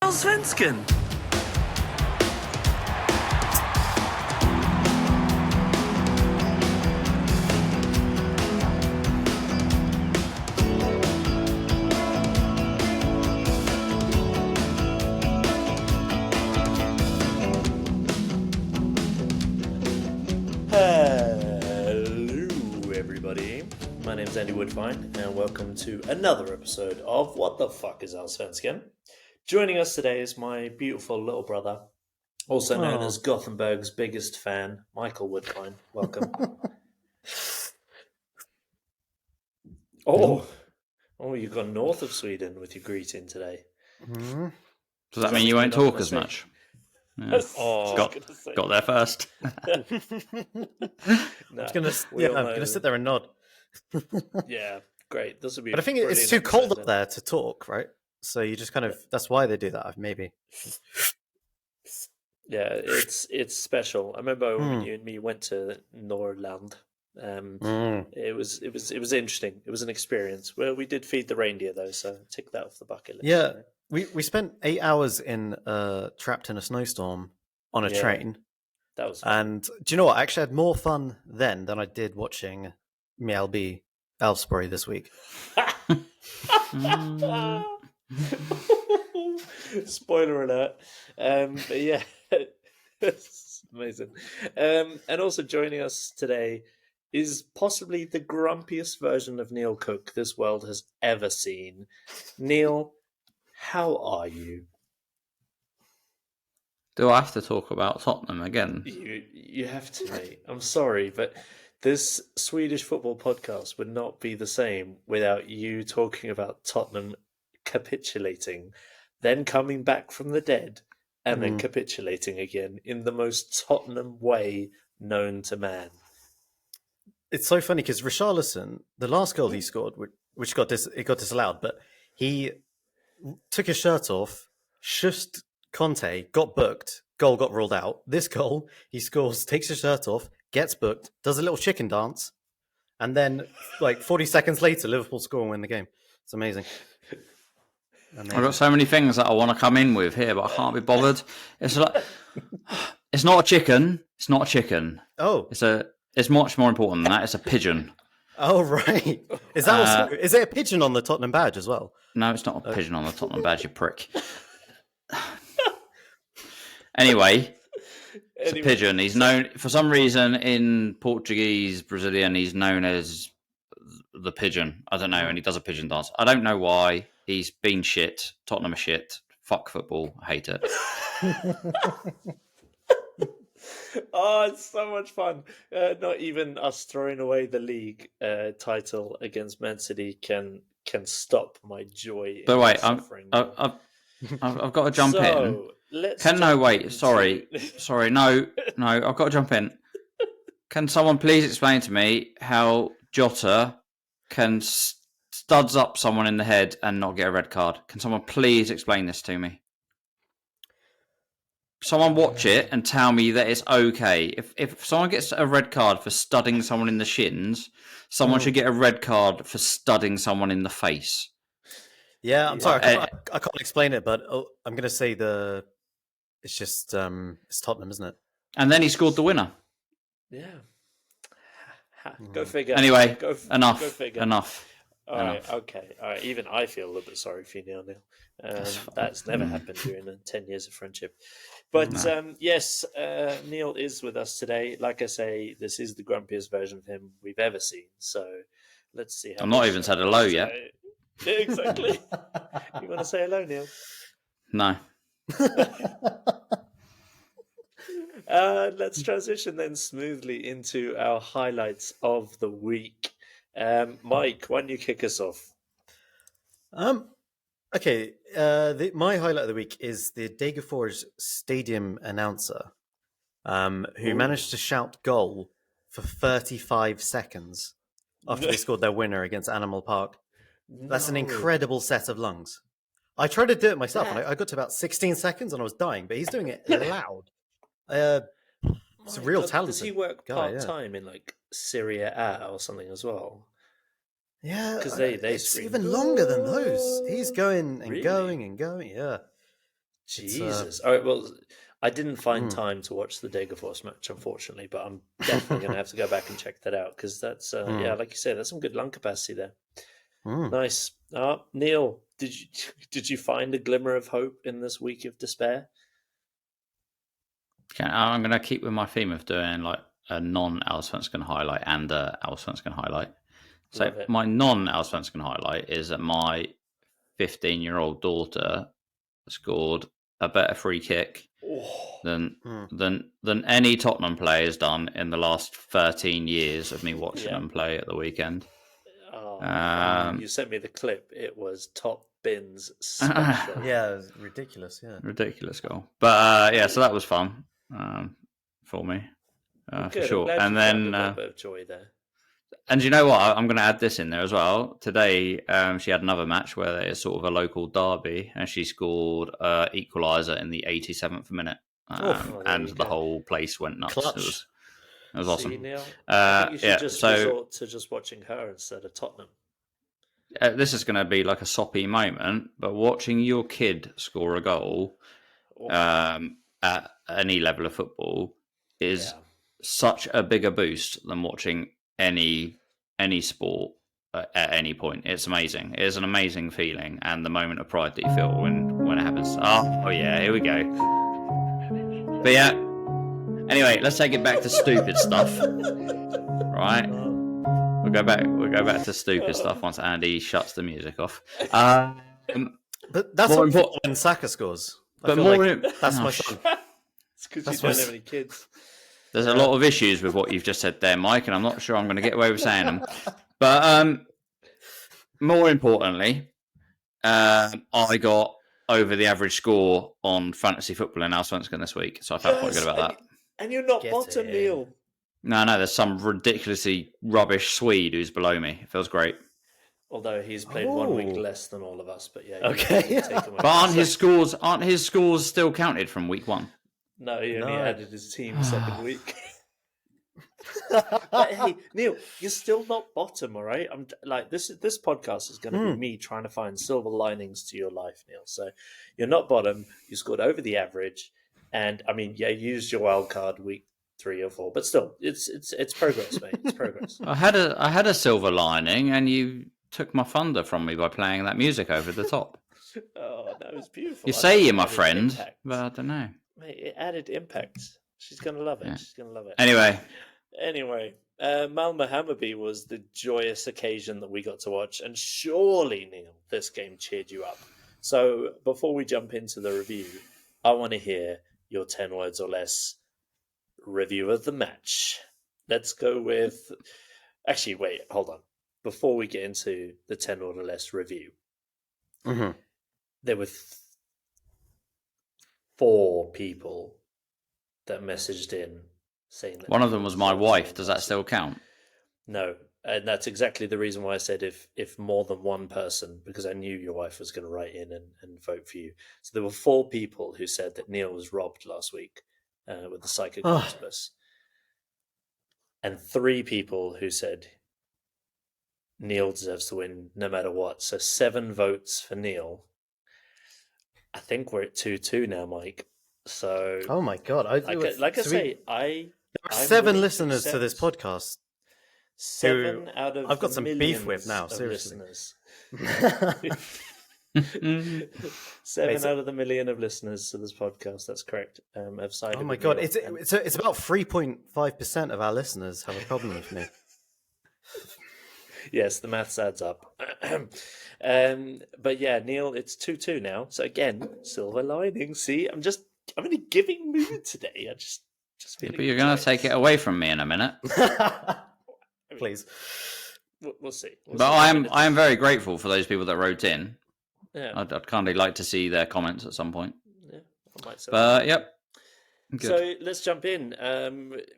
Allsvenskan. Hello, everybody. My name's Andy Woodfine, and welcome to another episode of What the Fuck is Allsvenskan? Joining us today is my beautiful little brother, also known as Gothenburg's biggest fan, Michael Woodfine. Welcome. Oh, you've gone north of Sweden with your greeting today. Mm-hmm. Does that mean you won't talk as much? Yeah. Got there first. I'm gonna sit there and nod. Yeah, great. This will be. But I think it's too cold up there to talk, right? So you just kind of. That's why they do that, maybe. Yeah, it's special. I remember when you and me went to Norrland. It was interesting. It was an experience. Well, we did feed the reindeer though, so tick that off the bucket list. Yeah, we spent 8 hours trapped in a snowstorm on a train. That was fun. And do you know what? I actually had more fun then than I did watching Mjällby Elfsborg this week. Spoiler alert. But yeah, it's amazing. And also joining us today is possibly the grumpiest version of Neil Cook this world has ever seen. Neil, how are you? Do I have to talk about Tottenham again? You have to, mate. I'm sorry, but this Swedish football podcast would not be the same without you talking about Tottenham capitulating, then coming back from the dead, and then capitulating again in the most Tottenham way known to man. It's so funny because Richarlison, the last goal he scored, which got disallowed, but he took his shirt off, shushed Conte, got booked, goal got ruled out. This goal, he scores, takes his shirt off, gets booked, does a little chicken dance, and then, 40 seconds later, Liverpool score and win the game. It's amazing. I've got so many things that I want to come in with here, but I can't be bothered. It's like, it's not a chicken. It's not a chicken. Oh, it's much more important than that. It's a pigeon. Oh, right. Is that is there a pigeon on the Tottenham badge as well? No, it's not a pigeon on the Tottenham badge, you prick. Anyway, it's a pigeon. He's known, for some reason, in Portuguese, Brazilian, he's known as the pigeon. I don't know, and he does a pigeon dance. I don't know why. He's been shit. Tottenham are shit. Fuck football. I hate it. Oh, it's so much fun. Not even us throwing away the league title against Man City can stop my joy. But wait, I've got to jump in. Sorry, no, I've got to jump in. Can someone please explain to me how Jota can studs up someone in the head and not get a red card? Can someone please explain this to me? Someone watch it and tell me that it's okay. If someone gets a red card for studding someone in the shins, someone should get a red card for studding someone in the face. Yeah, I'm sorry, I can't explain it, but I'm going to say it's just it's Tottenham, isn't it? And then he scored the winner. Yeah. Go figure. Anyway, Go figure. Enough. All right, okay. All right, even I feel a little bit sorry for you, Neil. That's never happened during 10 years of friendship. But yes, Neil is with us today. Like I say, this is the grumpiest version of him we've ever seen. So let's see how. I'm not even said hello yet. Yeah, exactly. You want to say hello, Neil? No. Let's transition then smoothly into our highlights of the week. Mike, why don't you kick us off? Okay. My highlight of the week is the Degerfors stadium announcer, who managed to shout goal for 35 seconds after they scored their winner against Animal Park. That's an incredible set of lungs. I tried to do it myself, and I got to about 16 seconds, and I was dying. But he's doing it loud. It's a real talent. Does he work part-time in Syria A or something as well? Yeah, because they it's scream, even longer than those. He's going and going and going. Yeah, Jesus. All right, well, I didn't find time to watch the Degerfors match, unfortunately, but I'm definitely going to have to go back and check that out because that's, like you said, that's some good lung capacity there. Nice. Neil, did you find a glimmer of hope in this week of despair? I'm going to keep with my theme of doing like a non-Allsvenskan highlight and a Allsvenskan highlight. So my non-Allsvenskan highlight is that my 15-year-old daughter scored a better free kick than any Tottenham player has done in the last 13 years of me watching them play at the weekend. You sent me the clip. It was top bins special. Yeah, it was ridiculous. Yeah, ridiculous goal. But so that was fun for me, for sure. And then a bit of joy there. And you know what? I'm going to add this in there as well. Today, she had another match where it's sort of a local derby, and she scored equaliser in the 87th minute, and the whole place went nuts. Clutch. It was awesome. Neil, I think you should just resort to just watching her instead of Tottenham. This is going to be like a soppy moment, but watching your kid score a goal at any level of football is such a bigger boost than watching any sport at any point. It's amazing. It is an amazing feeling, and the moment of pride that you feel when it happens. Oh yeah, here we go. But yeah, anyway, let's take it back to stupid stuff. Right, we'll go back to stupid stuff once Andy shuts the music off. But that's what important when Saka scores. That's my son. It's because you don't have any kids. There's a lot of issues with what you've just said there, Mike, and I'm not sure I'm going to get away with saying them. But more importantly, I got over the average score on fantasy football in Allsvenskan this week, so I felt quite good about that. And you're not bottom, Neil. No, there's some ridiculously rubbish Swede who's below me. It feels great. Although he's played 1 week less than all of us, but yeah. Okay. But aren't his scores still counted from week 1? No, he only added his team second week. But hey, Neil, you're still not bottom, all right? I'm like this podcast is going to be me trying to find silver linings to your life, Neil. So you're not bottom. You scored over the average, and I mean, you used your wild card week 3 or 4, but still, it's progress, mate. It's progress. I had a silver lining, and you took my thunder from me by playing that music over the top. Oh, that was beautiful. You say you're my friend, but I don't know. Mate, it added impact. She's going to love it. Yeah. She's going to love it. Anyway, Malmö Hammarby was the joyous occasion that we got to watch. And surely, Neil, this game cheered you up. So before we jump into the review, I want to hear your 10 words or less review of the match. Let's go with... Actually, wait, hold on. Before we get into the 10 or less review, there were 4 people that messaged in saying that one of them was my wife. Does that still count? No, and that's exactly the reason why I said if more than one person, because I knew your wife was going to write in and vote for you. So there were 4 people who said that Neil was robbed last week with the psychic octopus, and 3 people who said Neil deserves to win no matter what. So 7 votes for Neil. I think we're at 2-2 now, Mike. So, oh my god! There are 7 listeners to this podcast. 7 out of I've got some beef with now. Seriously, 7 out of the million of listeners to this podcast. That's correct. Have sided. Oh my god! It's about 3.5% of our listeners have a problem with me. Yes, the maths adds up. But yeah, Neil, it's 2-2 now. So again, silver lining. See, I'm in a giving mood today. I just feel. But you're going to take it away from me in a minute. Please. We'll see. But I am very grateful for those people that wrote in. Yeah. I'd kind of like to see their comments at some point. Yeah, I might say. But yep. Good. So let's jump in.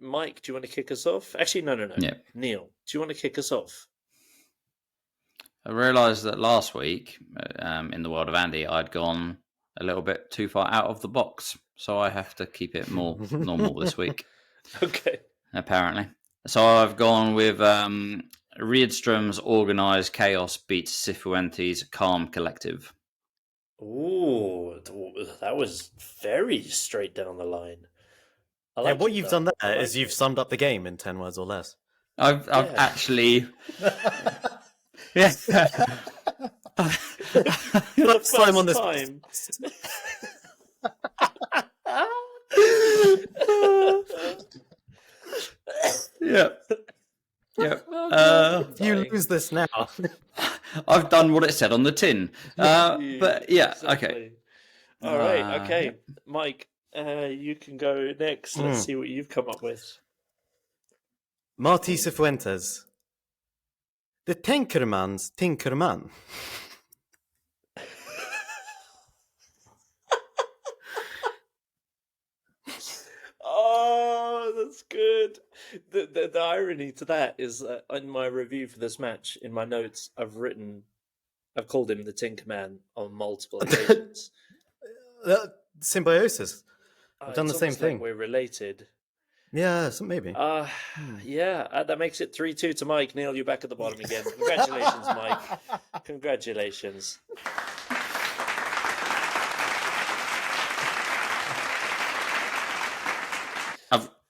Mike, do you want to kick us off? Actually, no. Yeah. Neil, do you want to kick us off? I realised that last week, in the world of Andy, I'd gone a little bit too far out of the box. So I have to keep it more normal this week. Okay. Apparently. So I've gone with Rydström's Organised Chaos beats Cifuentes' Calm Collective. Ooh, that was very straight down the line. What you've done there is you've summed up the game in 10 words or less. I've actually. Yeah. First time on this time. Yeah. You lose this now. I've done what it said on the tin. But yeah, exactly. Okay. All right, okay. Mike, you can go next. Let's see what you've come up with. Martí Cifuentes. The Tinkerman's Tinkerman. Oh, that's good. The irony to that is that in my review for this match, in my notes, I've called him the Tinkerman on multiple occasions. Symbiosis. I've done the same thing. Like we're related. Yeah, maybe. Yeah, that makes it 3-2 to Mike. Neil, you're back at the bottom again. Congratulations, Mike. Congratulations.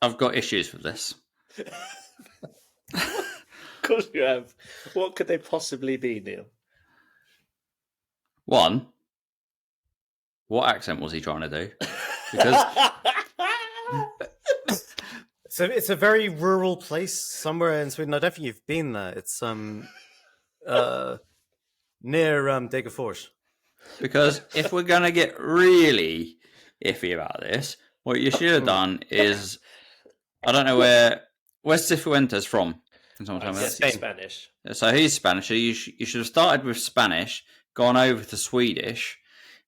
I've got issues with this. Of course you have. What could they possibly be, Neil? One, what accent was he trying to do? Because so it's a very rural place somewhere in Sweden. I don't think you've been there. It's near Degerfors. Because if we're gonna get really iffy about this, what you should have done is, I don't know where's Cifuentes from? Can someone tell me that? He's Spanish. So he's Spanish. So you should have started with Spanish, gone over to Swedish,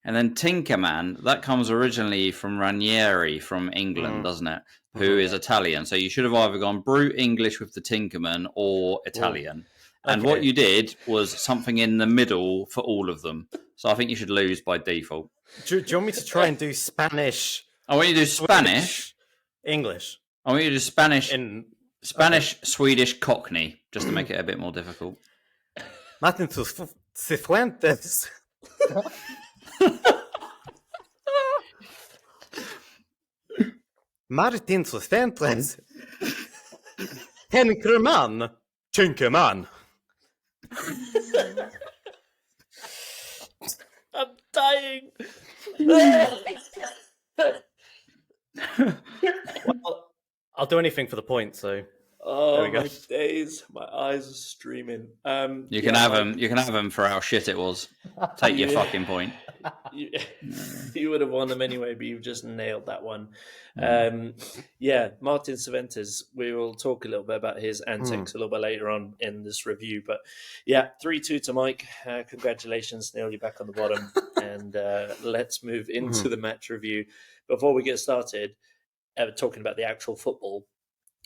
and then Tinkerman. That comes originally from Ranieri from England, doesn't it? Who is Italian. So you should have either gone brute English with the Tinkerman or Italian. And what you did was something in the middle for all of them. So I think you should lose by default. Do you want me to try and do Spanish? I want you to do Spanish. English. I want you to do Spanish. Swedish, Cockney, just to make it a bit more difficult. Martin Cifuentes. Martin Cifuentes. Tinkerman. Tinkerman. I'm dying. Well, I'll do anything for the point, so. Oh my days! My eyes are streaming. You can have them. You can have them for how shit it was. Take your fucking point. You would have won them anyway, but you've just nailed that one. Martin Cifuentes. We will talk a little bit about his antics a little bit later on in this review. But 3-2 to Mike. Congratulations, Neil. You're back on the bottom, and let's move into the match review. Before we get started, talking about the actual football.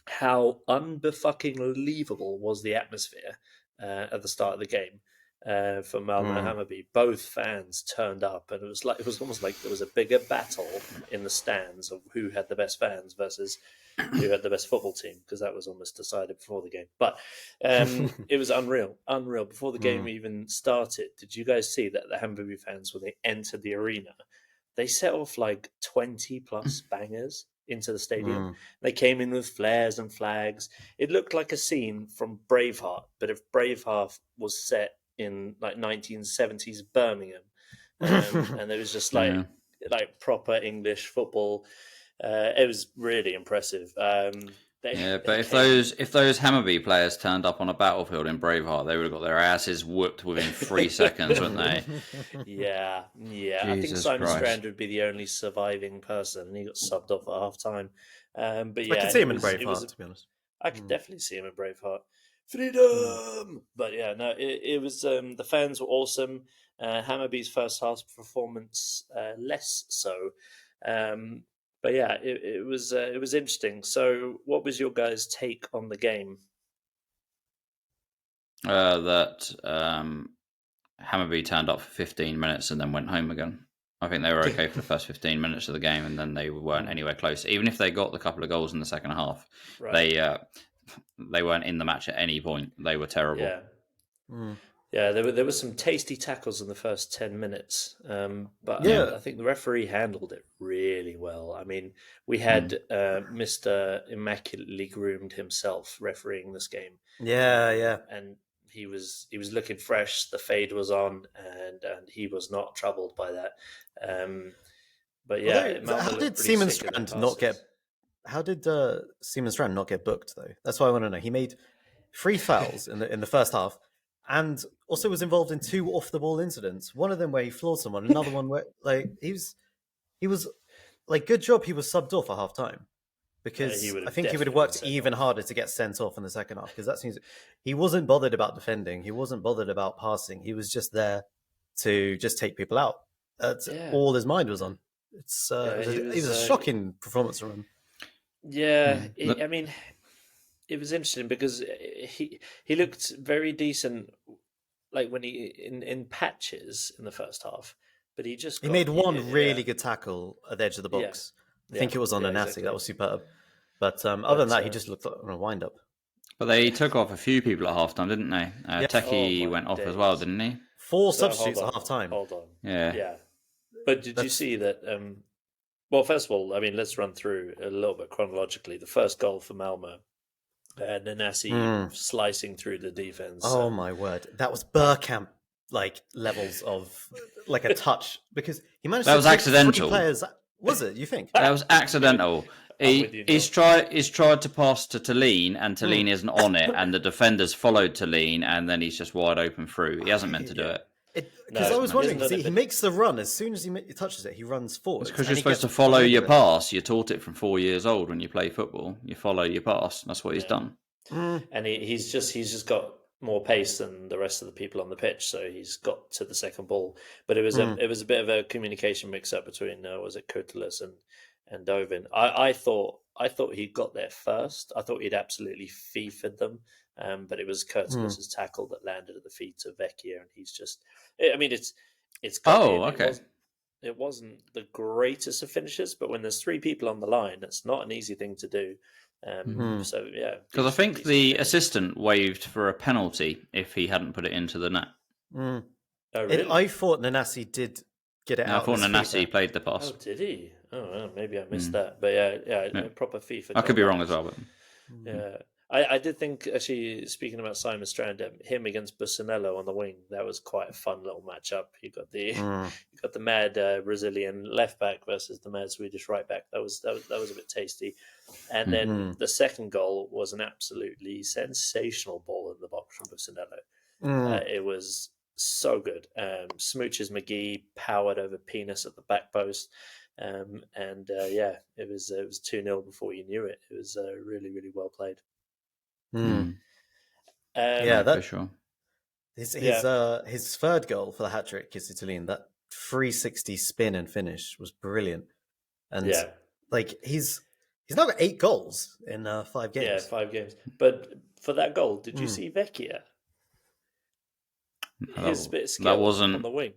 How unbefucking-believable was the atmosphere at the start of the game for Malmö and Hammarby? Both fans turned up, and it was almost like there was a bigger battle in the stands of who had the best fans versus who had the best football team, because that was almost decided before the game. But it was unreal. Before the game even started, did you guys see that the Hammarby fans, when they entered the arena, they set off like 20-plus bangers into the stadium. They came in with flares and flags. It looked like a scene from Braveheart, but if Braveheart was set in like 1970s Birmingham, and there was just like proper English football. It was really impressive. But if those Hammarby players turned up on a battlefield in Braveheart, they would have got their asses whooped within 3 seconds, wouldn't they? Yeah. I think Simon Strand would be the only surviving person, and he got subbed off at half time. But yeah, I could see him in Braveheart, to be honest. I could definitely see him in Braveheart. Freedom! But yeah, no, it was the fans were awesome. Hammarby's first half performance less so. But yeah, it was interesting. So, what was your guys' take on the game? That Hammarby turned up for 15 minutes and then went home again. I think they were okay for the first 15 minutes of the game, and then they weren't anywhere close. Even if they got the couple of goals in the second half, they weren't in the match at any point. They were terrible. Yeah, there were some tasty tackles in the first 10 minutes, but Yeah. I think the referee handled it really well. I mean, we had Mr. Immaculately Groomed himself refereeing this game. Yeah. And he was looking fresh. The fade was on, and he was not troubled by that. But yeah, Although, how did Seaman Strand not get? How did Seaman Strand not get booked though? That's what I want to know. He made 3 fouls in the first half, and also was involved in 2 off the ball incidents. One of them where he floored someone, another one where he was like, good job he was subbed off at half time, because I think he would have worked even harder to get sent off in the second half, because that seems he wasn't bothered about defending, he wasn't bothered about passing, he was just there to just take people out. That's all his mind was on. It was a shocking performance from him. Yeah, I mean, it was interesting because he looked very decent, like when he in patches in the first half, but he made one really good tackle at the edge of the box. I think it was on Anasi. Exactly. That was superb. But other than that, he just looked on a wind up. But they took off a few people at halftime, didn't they? Techie went off as well, didn't he? 4 substitutes at halftime. Hold on. Yeah. But did you see that? Well, first of all, I mean, let's run through a little bit chronologically. The first goal for Malmo, Nanasi slicing through the defense. Oh my word, that was Burkamp like levels of like a touch, because he managed. That was accidental. Players, was it? You think that was accidental? He's tried to pass to Tallene, and Tallene isn't on it, and the defenders followed Tallene, and then he's just wide open through. He hasn't meant to do it. Because I was wondering, he makes the run as soon as he touches it, he runs forward. It's because you're supposed to follow your pass. You're taught it from 4 years old when you play football. You follow your pass. That's what he's done. And he's just got more pace than the rest of the people on the pitch, so he's got to the second ball. But it was a bit of a communication mix-up between was it Kurtulus and Dovin. I thought he got there first. I thought he'd absolutely FIFA'd them. But it was Kurtulus's tackle that landed at the feet of Vecchia, and he's just. I mean, it's. Okay. It wasn't the greatest of finishes, but when there's 3 people on the line, it's not an easy thing to do. So yeah, because I think the assistant waved for a penalty if he hadn't put it into the net. Oh, really? I thought Nanasi did get it out. I thought Nanasi played the pass. Oh, did he? Oh, well, maybe I missed that. But yeah, proper FIFA. I could be wrong as well, but yeah. I did think, actually, speaking about Simon Strand, him against Bussanello on the wing, that was quite a fun little matchup. You got the mad Brazilian left back versus the mad Swedish right back. That was a bit tasty. And then the second goal was an absolutely sensational ball in the box from Bussanello. It was so good. Smooches McGee powered over Penis at the back post. It was 2-0 before you knew it. It was really, really well played. For sure. His third goal for the hat trick is Italian. That 360 spin and finish was brilliant, and he's now got 8 goals in 5 games. Yeah, 5 games. But for that goal, did you see Vecchia? His bit of skill on the wing.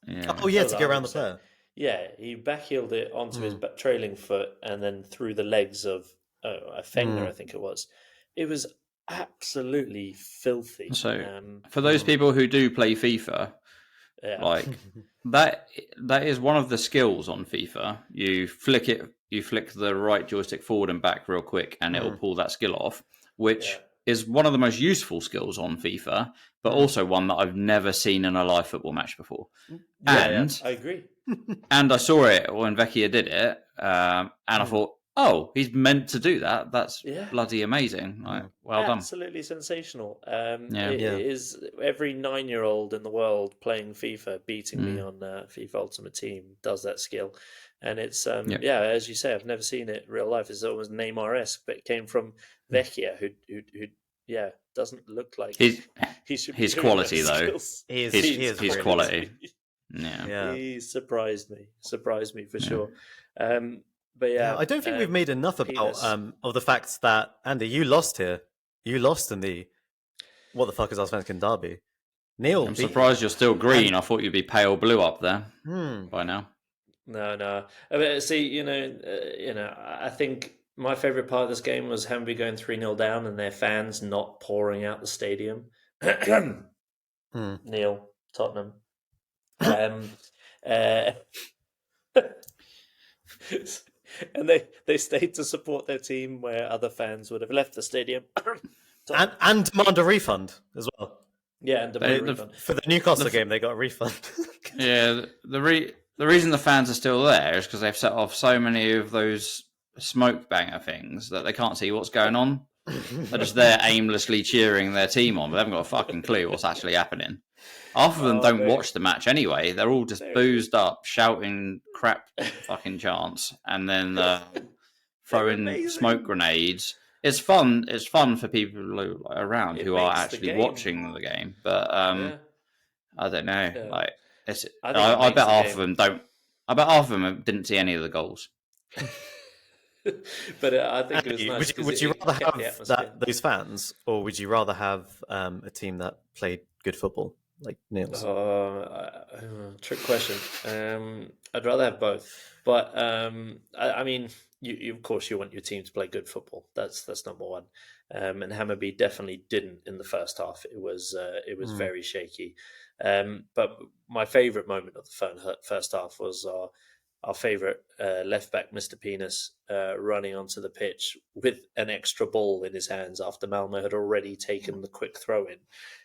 Yeah. Oh yeah, to get around the player. Yeah, he backheeled it onto his trailing foot and then through the legs of a Fengler, I think it was. It was absolutely filthy. So, for those people who do play FIFA, like that is one of the skills on FIFA. You flick the right joystick forward and back real quick, and it'll pull that skill off, which is one of the most useful skills on FIFA, but also one that I've never seen in a live football match before. I agree. And I saw it when Vecchia did it, and I thought, oh, he's meant to do that. That's bloody amazing. Like, well done. Absolutely sensational. It is every 9-year-old in the world playing FIFA, beating me on FIFA Ultimate Team, does that skill. And it's, as you say, I've never seen it in real life. It's almost Neymar-esque, but it came from Vecchia, who doesn't look like he should be his quality, though. His quality. Yeah. He surprised me for sure. But I don't think we've made enough about of the fact that, Andy, you lost here. You lost in the what the fuck is Allsvenskan derby. Neil, I'm surprised you're still green. I thought you'd be pale blue up there by now. No. I mean, see, I think my favourite part of this game was Hamby going 3-0 down and their fans not pouring out the stadium. Neil, Tottenham. And they stayed to support their team where other fans would have left the stadium. and demand a refund as well. Yeah, and demand a refund. For the Newcastle game, they got a refund. Yeah, the reason the fans are still there is because they've set off so many of those smoke banger things that they can't see what's going on. They're just there aimlessly cheering their team on, but they haven't got a fucking clue what's actually happening. Half of them don't watch the match anyway. They're all just boozed up, shouting crap fucking chants, and then throwing smoke grenades. It's fun. It's fun for people around who are actually watching the game. But I don't know. Yeah. Like, I bet half of them don't. I bet half of them didn't see any of the goals. But I think it was nice. Would you rather have those fans, or would you rather have a team that played good football, like Niels? Trick question. I'd rather have both, but I mean, you of course you want your team to play good football. That's number one. And Hammarby definitely didn't in the first half. It was very shaky. But my favourite moment of the first half was our favourite left back, Mr. Penis, running onto the pitch with an extra ball in his hands after Malmo had already taken the quick throw in.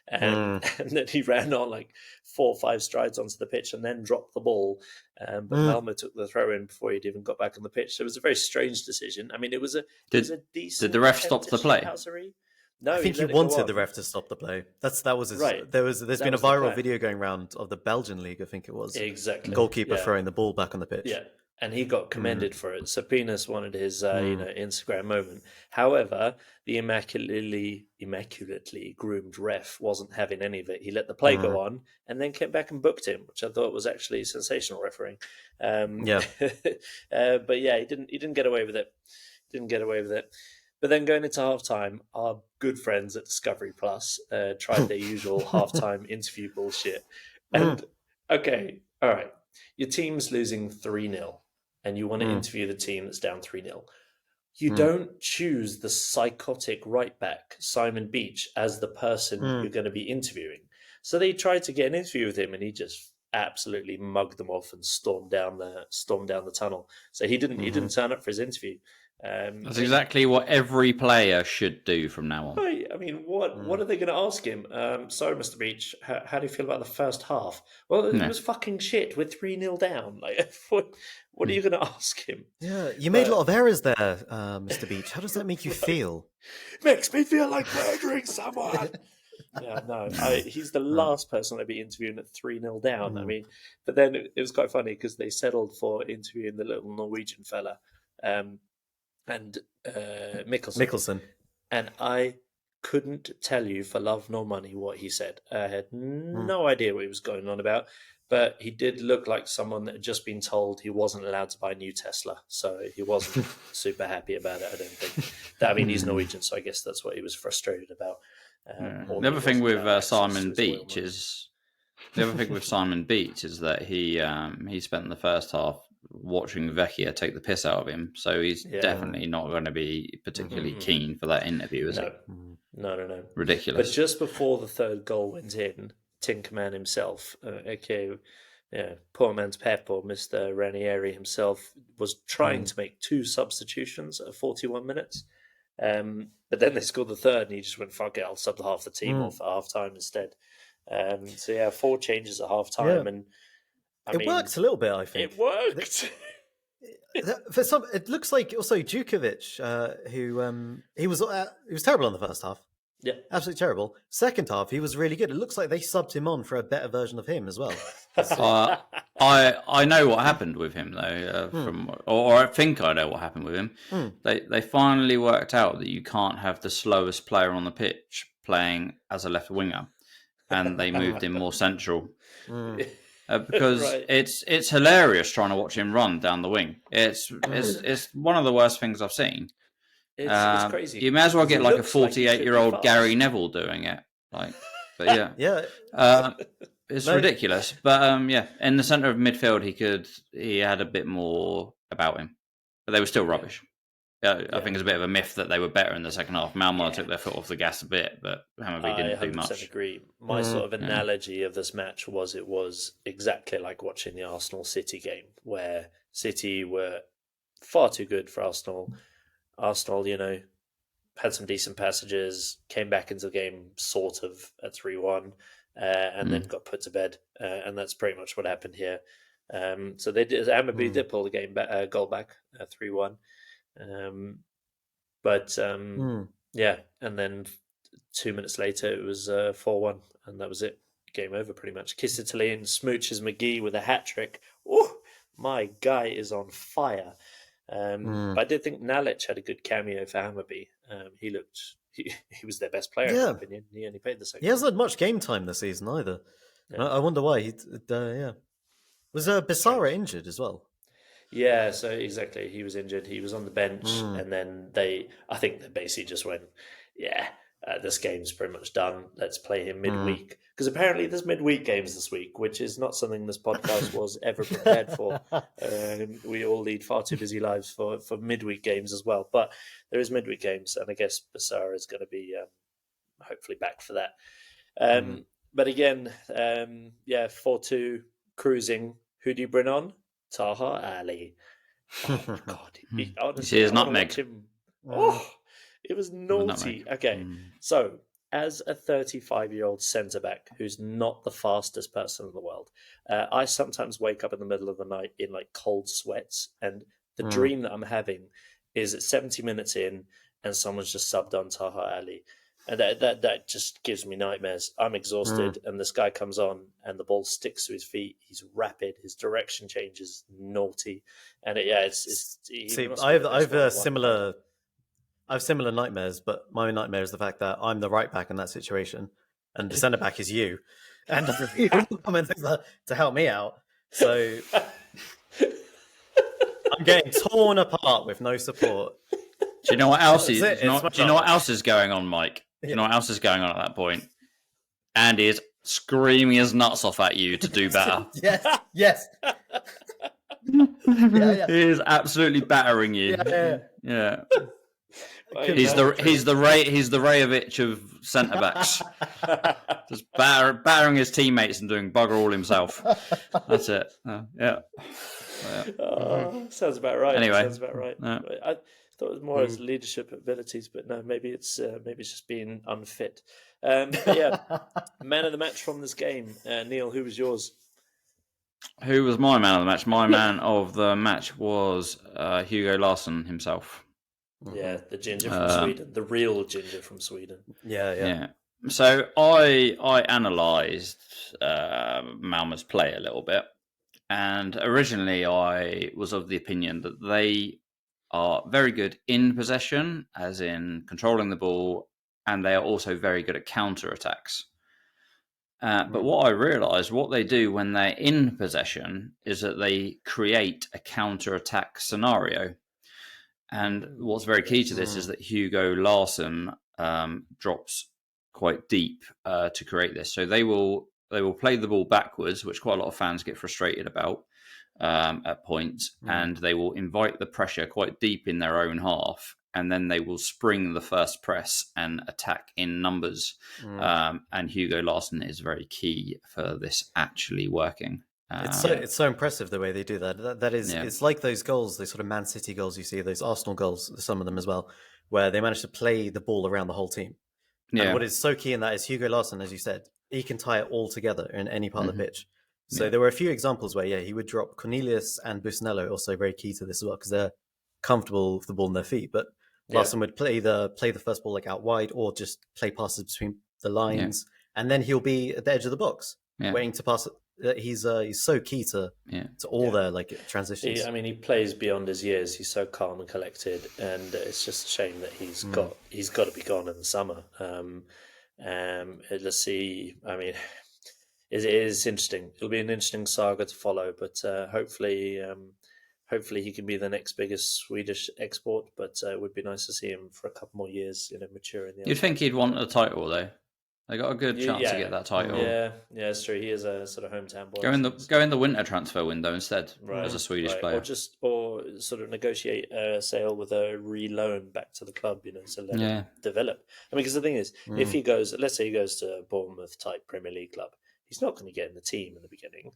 And then he ran on like 4 or 5 strides onto the pitch and then dropped the ball. But Malmo took the throw in before he'd even got back on the pitch. So it was a very strange decision. I mean, it was a decent. Did the ref stop the play? No, I think he wanted the ref to stop the play. That was his, right. There's been a viral video going around of the Belgian league, I think it was. Exactly. The goalkeeper throwing the ball back on the pitch. Yeah, and he got commended for it. So Penis wanted his Instagram moment. However, the immaculately groomed ref wasn't having any of it. He let the play go on and then came back and booked him, which I thought was actually sensational refereeing. But yeah, he didn't get away with it. But then going into halftime, our good friends at Discovery Plus tried their usual halftime interview bullshit. And okay, all right, your team's losing 3-0 and you want to interview the team that's down 3-0. You don't choose the psychotic right back, Simon Beach, as the person you're going to be interviewing. So they tried to get an interview with him and he just absolutely mugged them off and stormed down the tunnel. So he didn't turn up for his interview. That's exactly what every player should do from now on. Right. I mean, what are they going to ask him? Sorry, Mr. Beach, how do you feel about the first half? Well, it was fucking shit. We're 3-0 down. Like, what are you going to ask him? Yeah, you made a lot of errors there, Mr. Beach. How does that make you feel? Makes me feel like murdering someone. Yeah, no, he's the last person I'd be interviewing at 3-0 down. I mean, but then it was quite funny because they settled for interviewing the little Norwegian fella. And Mikkelsen. And I couldn't tell you for love nor money what he said. I had no idea what he was going on about, but he did look like someone that had just been told he wasn't allowed to buy a new Tesla, so he wasn't super happy about it, I don't think. I mean, he's Norwegian, so I guess that's what he was frustrated about. The other thing with Simon Beach is that he spent the first half watching Vecchia take the piss out of him, so he's definitely not going to be particularly keen for that interview, is he? No. Ridiculous. But just before the third goal went in, Tinkerman himself, poor man's Pep, or Mr. Ranieri himself, was trying to make 2 substitutions at 41 minutes. But then they scored the third, and he just went, fuck it, I'll sub half the team off at half-time instead. 4 changes at half-time, and it worked a little bit, I think. It worked. For some, it looks like also Djukovic, who he was terrible in the first half. Yeah, absolutely terrible. Second half, he was really good. It looks like they subbed him on for a better version of him as well. I know what happened with him though, or I think I know what happened with him. They finally worked out that you can't have the slowest player on the pitch playing as a left winger, and they moved him more central. Because it's hilarious trying to watch him run down the wing. It's one of the worst things I've seen. It's crazy. You may as well get like a 48-year-old Gary Neville doing it. It's ridiculous. But in the centre of midfield, he had a bit more about him, but they were still rubbish. I think it's a bit of a myth that they were better in the second half. Malmö took their foot off the gas a bit, but Hammarby didn't do much. I 100% agree. My sort of analogy of this match was it was exactly like watching the Arsenal-City game, where City were far too good for Arsenal. Arsenal, had some decent passages, came back into the game sort of at 3-1, and then got put to bed. And that's pretty much what happened here. So Hammarby did pull the game goal back 3-1. Yeah, and then 2 minutes later it was 4-1, and that was it. Game over pretty much. Kiss Italy and smooches McGee with a hat trick. Oh, my guy is on fire. But I did think Nalic had a good cameo for Hammarby. He was their best player in my opinion. He only played the second. He hasn't had much game time this season either. Yeah. I wonder why. Was Bissara injured as well? Yeah, so exactly. He was injured. He was on the bench, and then I think they basically just went, this game's pretty much done. Let's play him midweek. Because apparently there's midweek games this week, which is not something this podcast was ever prepared for. We all lead far too busy lives for midweek games as well. But there is midweek games, and I guess Bissara is going to be hopefully back for that. But again, 4-2, cruising. Who do you bring on? Taha Ali. Oh, my God. Honestly, his nutmeg. It was naughty. Okay, so as a 35-year-old centre-back who's not the fastest person in the world, I sometimes wake up in the middle of the night in like cold sweats, and the dream that I'm having is at 70 minutes in and someone's just subbed on Taha Ali. And that just gives me nightmares. I'm exhausted, and this guy comes on, and the ball sticks to his feet. He's rapid. His direction changes naughty, and it's. See, I've similar nightmares, but my nightmare is the fact that I'm the right back in that situation, and the centre back is you, and you come in to help me out. So I'm getting torn apart with no support. Do you know what else is? Do you know what else is going on, Mike? Do you know what else is going on at that point? Andy is screaming his nuts off at you to do better. Yes. He is absolutely battering you. Yeah. He's the Rajovic of centre backs, just battering his teammates and doing bugger all himself. That's it. Sounds about right. Anyway, sounds about right. Yeah. I thought it was more his leadership abilities, but no, maybe it's just being unfit. Man of the match from this game, Neil. Who was yours? Who was my man of the match? My man of the match was Hugo Larsson himself. Yeah, the ginger from Sweden, the real ginger from Sweden. Yeah. So I analysed Malmö's play a little bit, and originally I was of the opinion that they are very good in possession, as in controlling the ball, and they are also very good at counter-attacks. But what I realised, what they do when they're in possession is that they create a counter-attack scenario. And what's very key to this is that Hugo Larsson drops quite deep to create this. So they will play the ball backwards, which quite a lot of fans get frustrated about at points, and they will invite the pressure quite deep in their own half, and then they will spring the first press and attack in numbers. And Hugo Larsson is very key for this actually working. It's so impressive the way they do that. That is, it's like those goals, those sort of Man City goals you see, those Arsenal goals, some of them as well, where they manage to play the ball around the whole team. Yeah. And what is so key in that is Hugo Larsson, as you said, he can tie it all together in any part of the pitch. So there were a few examples where, he would drop Cornelius and Busnello, also very key to this as well, because they're comfortable with the ball in their feet. But Larsson would play the first ball like out wide, or just play passes between the lines, and then he'll be at the edge of the box, waiting to pass it. He's so key to all their transitions. He plays beyond his years. He's so calm and collected, and it's just a shame that he's got to be gone in the summer. Let's see. It is interesting. It'll be an interesting saga to follow, but hopefully he can be the next biggest Swedish export. But it would be nice to see him for a couple more years, mature in the. You'd think he'd want a title though. They got a good chance to get that title. Yeah, it's true. He is a sort of hometown boy. Go in the winter transfer window instead as a Swedish player. Or sort of negotiate a sale with a reloan back to the club, so let him develop. I mean, because the thing is, if he goes, let's say he goes to a Bournemouth type Premier League club, he's not going to get in the team in the beginning.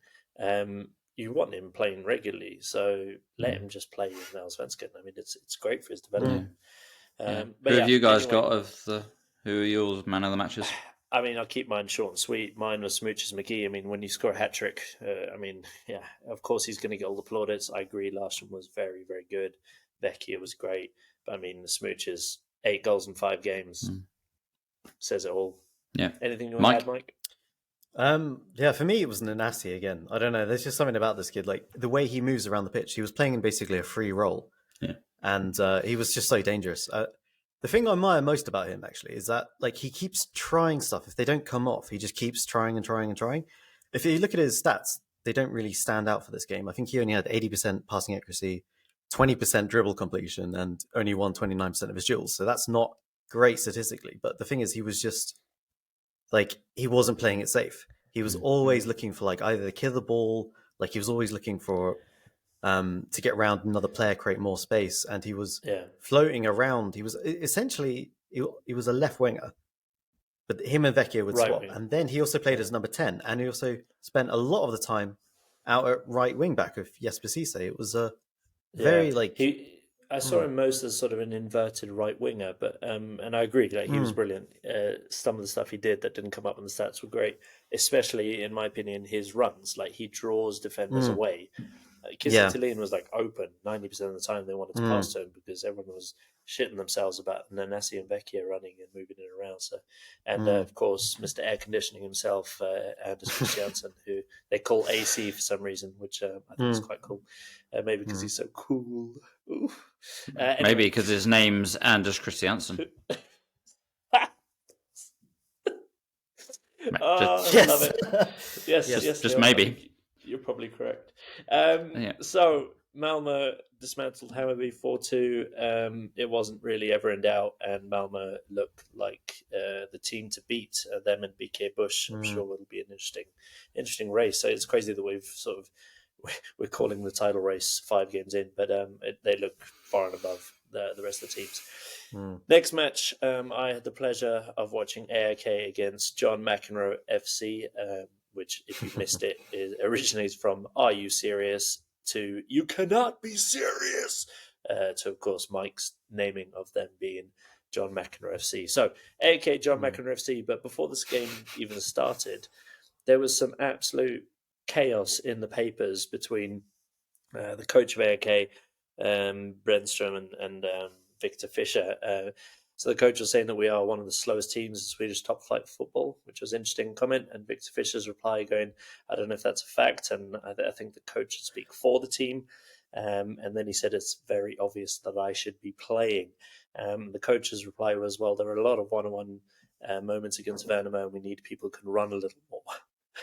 You want him playing regularly, so let him just play in Allsvenskan. I mean, it's great for his development. But who have you guys got who are yours man of the matches? I mean, I'll keep mine short and sweet. Mine was Smooches McGee. I mean, when you score a hat-trick, of course he's going to get all the plaudits. I agree, Larsson was very, very good. Vecchia was great. But I mean, the Smooches, 8 goals in 5 games, says it all. Yeah. Anything you want to add, Mike? For me, it was Nanasi again. I don't know. There's just something about this kid. Like, the way he moves around the pitch, he was playing in basically a free role. Yeah. And he was just so dangerous. The thing I admire most about him, actually, is that like he keeps trying stuff. If they don't come off, he just keeps trying and trying and trying. If you look at his stats, they don't really stand out for this game. I think he only had 80% passing accuracy, 20% dribble completion, and only won 29% of his duels. So that's not great statistically. But the thing is, he was just like, he wasn't playing it safe. He was always looking for like either to kill the ball, like he was always looking for to get around another player, create more space, and he was floating around. He was essentially he was a left winger, but him and Vecchia would swap. And then he also played as number 10, and he also spent a lot of the time out at right wing back with Jesper Cisse. It was a very I saw him most as sort of an inverted right winger, but and I agree, like he was brilliant. Some of the stuff he did that didn't come up in the stats were great, especially in my opinion his runs. Like he draws defenders away. Italian was like open 90% of the time. They wanted to pass to him because everyone was shitting themselves about Nanasi and Vecchia running and moving it around. So, and of course, Mr. Air Conditioning himself, Anders Christiansen, who they call AC for some reason, which I think is quite cool. Maybe because he's so cool. Anyway. Maybe because his name's Anders Christiansen. I love it. Yes. Just maybe. You're probably correct. So Malmö dismantled Hammarby 4-2. It wasn't really ever in doubt, and Malmö looked like the team to beat. Them and BK Bush. I'm sure it'll be an interesting race. So it's crazy that we're calling the title race 5 games in, but they look far and above the rest of the teams. Next match, I had the pleasure of watching AIK against John McEnroe FC. Which, if you missed it, originates from "Are you serious?" to "You cannot be serious," to of course Mike's naming of them being John McEnroe FC. So, AK John McEnroe FC. But before this game even started, there was some absolute chaos in the papers between the coach of AIK, Brännström, and Victor Fischer. So the coach was saying that we are one of the slowest teams in Swedish top flight football, which was an interesting comment. And Victor Fischer's reply going, I don't know if that's a fact. And I think the coach should speak for the team. And then he said, it's very obvious that I should be playing. The coach's reply was, well, there are a lot of one-on-one moments against Värnamo, and we need people who can run a little more.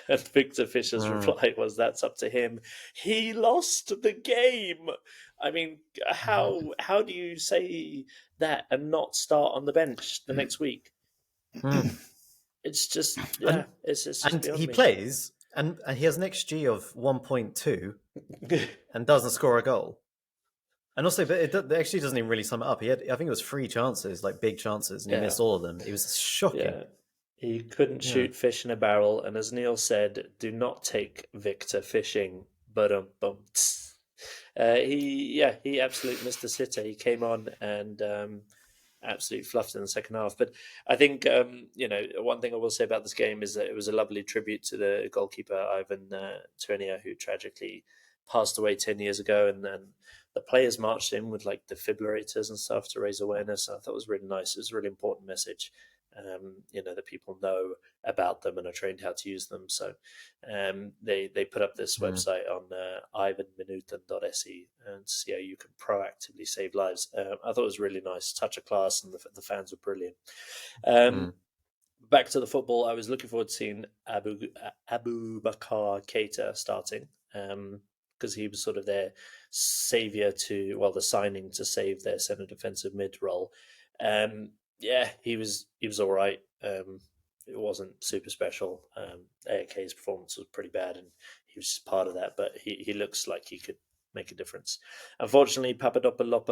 And Victor Fischer's reply was, that's up to him. He lost the game. I mean, how do you say that and not start on the bench the next week? It's just, it's just and he plays, and he has an XG of 1.2 and doesn't score a goal. And also, but the XG doesn't even really sum it up. He had, I think it was 3 chances, like big chances, and he missed all of them. It was shocking. Yeah. He couldn't shoot fish in a barrel, and as Neil said, do not take Victor fishing. But he absolutely missed the sitter. He came on and absolutely fluffed in the second half. But I think one thing I will say about this game is that it was a lovely tribute to the goalkeeper Ivan Turnier, who tragically passed away 10 years ago, and then the players marched in with like defibrillators and stuff to raise awareness. I thought it was really nice. It was a really important message. That people know about them and are trained how to use them. So they put up this website on ivanminuten.se and see how you can proactively save lives. I thought it was really nice, touch of class, and the fans were brilliant. Back to the football, I was looking forward to seeing Abu Bakar Keita starting because he was sort of their saviour the signing to save their centre defensive mid role. He was all right. It wasn't super special. AIK's performance was pretty bad, and he was just part of that. But he looks like he could make a difference. Unfortunately, Papadopoulos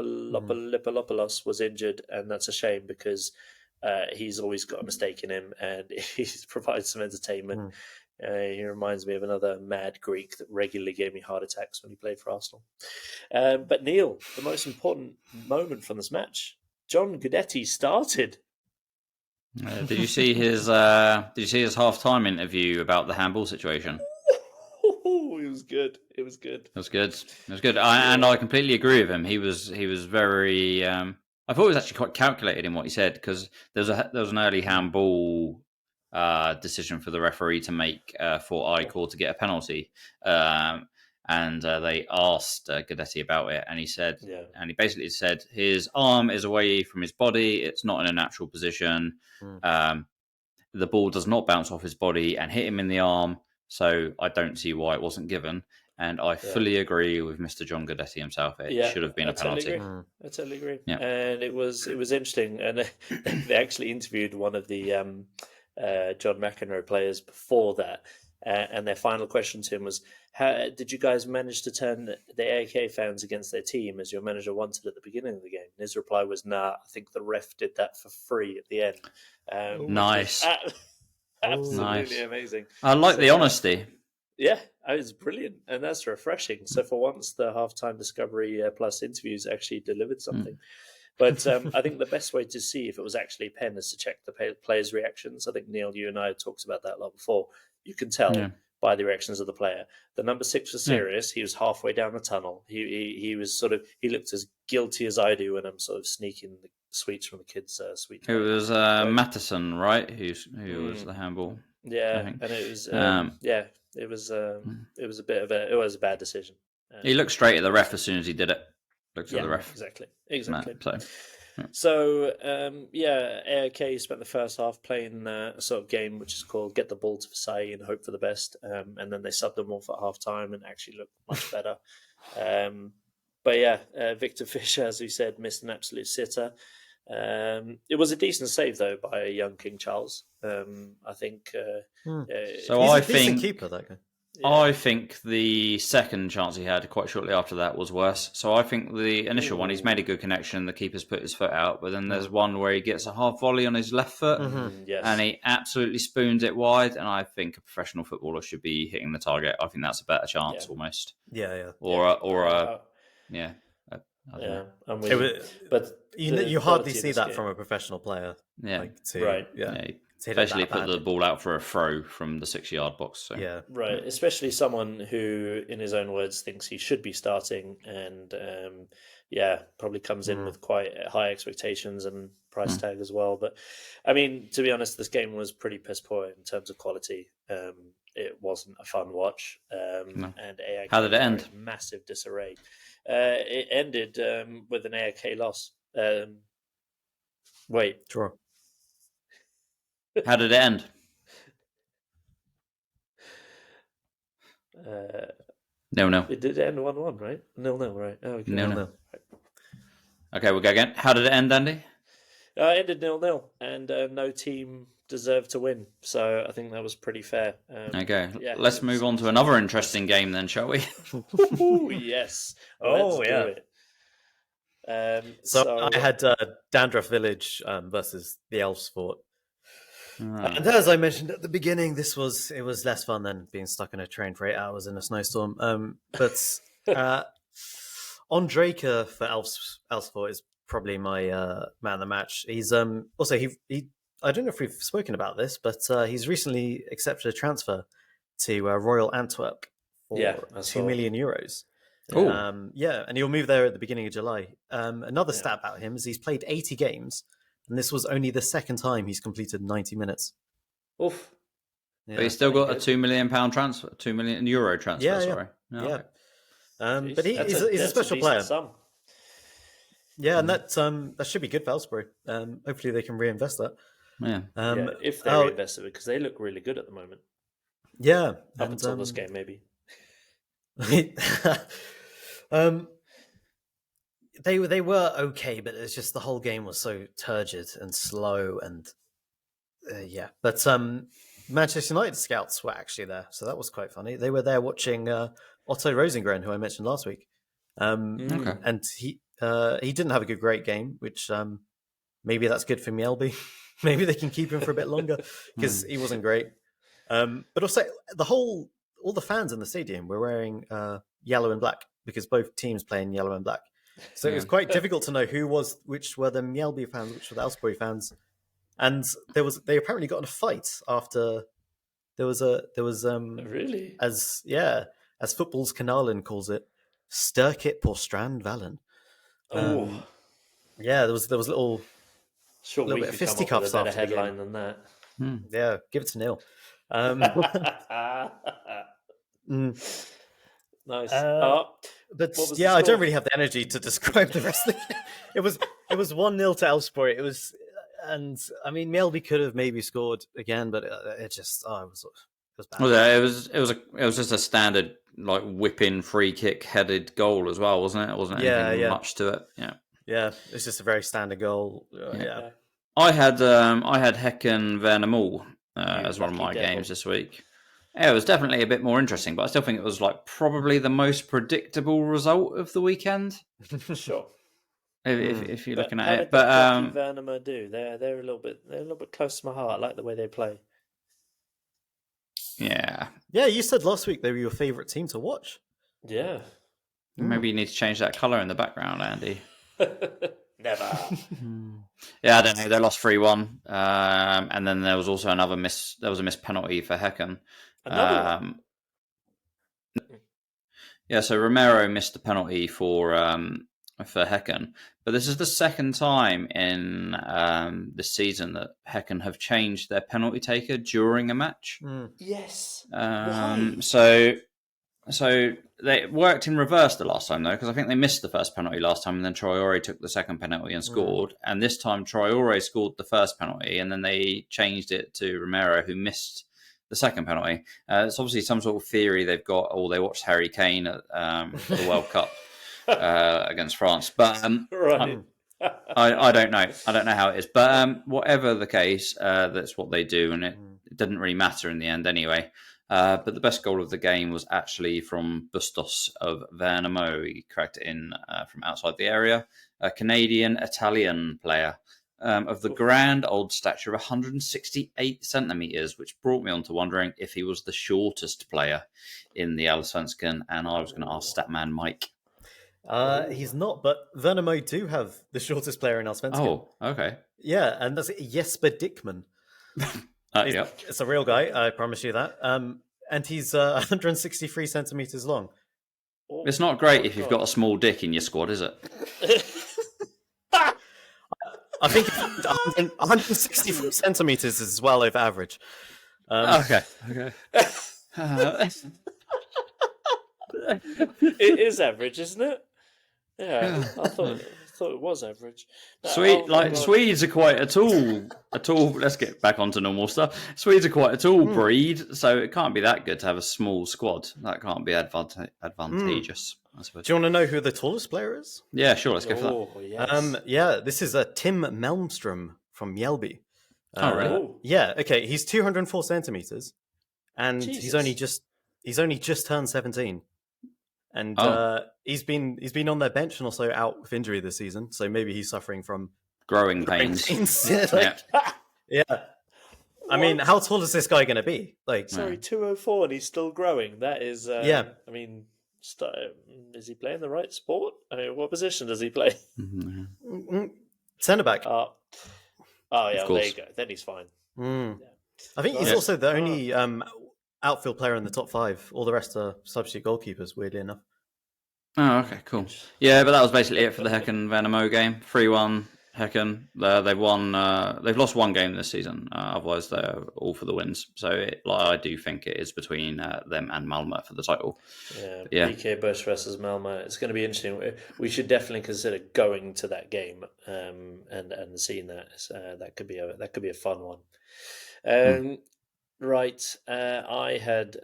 was injured, and that's a shame because he's always got a mistake in him, and he provides some entertainment. He reminds me of another mad Greek that regularly gave me heart attacks when he played for Arsenal. But Neil, the most important moment from this match, John Guidetti started. Did you see his half-time interview about the handball situation? It was good. It was good. And I completely agree with him. He was very. I thought it was actually quite calculated in what he said, because there was an early handball decision for the referee to make for Icor to get a penalty, and they asked Guidetti about it, and he said, and he basically said his arm is away from his body; it's not in a natural position. The ball does not bounce off his body and hit him in the arm, so I don't see why it wasn't given. And I fully agree with Mr. John Guidetti himself. It should have been a penalty. I totally agree. Yeah. And it was interesting. And they actually interviewed one of the John McEnroe players before that. And their final question to him was, how did you guys manage to turn the AIK fans against their team as your manager wanted at the beginning of the game? And his reply was, I think the ref did that for free at the end. Nice. Absolutely amazing. I like the honesty. Yeah, it was brilliant, and that's refreshing. So for once, the halftime Discovery Plus interviews actually delivered something. But I think the best way to see if it was actually pen is to check the players' reactions. I think, Neil, you and I talked about that a lot before. You can tell by the reactions of the player. The number 6 was serious. He was halfway down the tunnel. He was he looked as guilty as I do when I'm sort of sneaking the sweets from the kids' sweet. It was Matteson, right? Who was the handball? Yeah, and it was it was a bad decision. He looked straight at the ref as soon as he did it. Looked at the ref. Exactly. So, AIK spent the first half playing a sort of game which is called get the ball to Versailles and hope for the best, and then they subbed them off at half time and actually looked much better. Victor Fisher, as we said, missed an absolute sitter. It was a decent save though by young King Charles. I think. He's a decent keeper, that guy. Yeah. I think the second chance he had quite shortly after that was worse. So I think the initial one, he's made a good connection. The keeper's put his foot out, but then there's one where he gets a half volley on his left foot, and he absolutely spoons it wide. And I think a professional footballer should be hitting the target. I think that's a better chance, almost. Yeah. But you hardly see that from a professional player. Yeah, Especially put the ball out for a throw from the 6-yard box. So. Yeah, right. Especially someone who, in his own words, thinks he should be starting, and probably comes in with quite high expectations and price tag as well. But I mean, to be honest, this game was pretty piss poor in terms of quality. It wasn't a fun watch. And AIK, how did it end? Massive disarray. It ended with an AIK loss. Sure. How did it end? 0-0. It did end 1-1, right? 0-0, right? Oh, okay. 0-0. Okay, we'll go again. How did it end, Andy? It ended 0-0, and no team deserved to win. So I think that was pretty fair. Okay, let's move on to another interesting game then, shall we? Yes. Let's do it. So I had Dandruff Village versus the Elves Fort. And as I mentioned at the beginning, it was less fun than being stuck in a train for 8 hours in a snowstorm. But Ondraker for Elfsport is probably my man of the match. He's also he I don't know if we've spoken about this, but he's recently accepted a transfer to Royal Antwerp for €2 million. And he'll move there at the beginning of July. Another stat about him is he's played 80 games. And this was only the second time he's completed 90 minutes. Oof. Yeah. But he's still got a €2 million transfer, €2 million transfer, sorry. Yeah. But he's a special player. Yeah, and that should be good for Ellsbury. Hopefully they can reinvest that. Yeah. If they reinvest it, because they look really good at the moment. Yeah. Up until this game, maybe. They were okay, but it's just the whole game was so turgid and slow, and But Manchester United scouts were actually there, so that was quite funny. They were there watching Otto Rosengren, who I mentioned last week. Okay. And he didn't have a great game, which maybe that's good for Mjällby. Maybe they can keep him for a bit longer because he wasn't great. But also, all the fans in the stadium were wearing yellow and black because both teams play in yellow and black. So it was quite difficult to know which were the Mjällby fans, which were the Elfsborg fans. And they apparently got in a fight after there was really, as Football's Kanalen calls it, Sturkit på Strandvallen. Yeah, there was little bit of fisticuffs after a headline than that. Yeah, give it to Neil. Nice. But yeah, I don't really have the energy to describe the rest of the game. It was 1-0 to Elfsborg. It was, and I mean, Mjällby could have maybe scored again, but it just it was bad. Well, yeah, it was just a standard like whipping free kick headed goal as well, wasn't it? It wasn't anything much to it. Yeah, it's just a very standard goal. Yeah. I had Häcken Värnamo as one of my games this week. Yeah, it was definitely a bit more interesting, but I still think it was like probably the most predictable result of the weekend. Sure. If you're looking at it, but Värnamo do they're a little bit close to my heart. I like the way they play. Yeah. You said last week they were your favourite team to watch. Yeah. Maybe you need to change that colour in the background, Andy. Never. Yeah, I don't know. They lost 3-1, and then there was also another miss. There was a missed penalty for Häcken. Yeah, so Romero missed the penalty for Häcken, but this is the second time in this season that Häcken have changed their penalty taker during a match. Yes. Why? So they worked in reverse the last time, though, because I think they missed the first penalty last time, and then Traore took the second penalty and scored. And this time Traore scored the first penalty, and then they changed it to Romero, who missed the second penalty. It's obviously some sort of theory they've got, or they watched Harry Kane at the World Cup against France. But right. I don't know. I don't know how it is. But whatever the case, that's what they do, and it didn't really matter in the end anyway. But the best goal of the game was actually from Bustos of Värnamo. He cracked it in from outside the area. A Canadian-Italian player of the grand old stature of 168 centimetres, which brought me on to wondering if he was the shortest player in the Allsvenskan. And I was going to ask Statman Mike. He's not, but Värnamo do have the shortest player in Allsvenskan. Oh, okay. Yeah, and that's Jesper Dickman. It's a real guy, I promise you that. And he's 163 centimeters long. It's not great if you've got a small dick in your squad, is it? I think 163 centimeters is well over average. Okay. It is average, isn't it? Yeah. I thought it was average. Swedes are quite a tall. Let's get back onto normal stuff. Swedes are quite a tall breed, so it can't be that good to have a small squad. That can't be advantageous, I suppose. Do you want to know who the tallest player is? Yeah, sure. Let's go for that. Yes. This is Tim Malmström from Mjällby. Oh, really? Yeah. Okay. He's 204 centimeters, and he's only just turned 17. And he's been on their bench and also out with injury this season. So maybe he's suffering from growing pains. Yeah. I mean, how tall is this guy going to be? 204 and he's still growing. That is, I mean, is he playing the right sport? I mean, what position does he play? Centre back. Oh yeah, there you go. Then he's fine. Yeah. I think he's also the only outfield player in the top 5. All the rest are substitute goalkeepers, weirdly enough. Oh, okay, cool. Yeah, but that was basically it for the Häcken Värnamo game. 3-1 Häcken. They've won. They've lost one game this season. Otherwise, they're all for the wins. So I do think it is between them and Malmö for the title. Yeah. BK Bush versus Malmö. It's going to be interesting. We should definitely consider going to that game and seeing that. That could be a fun one. Right, I had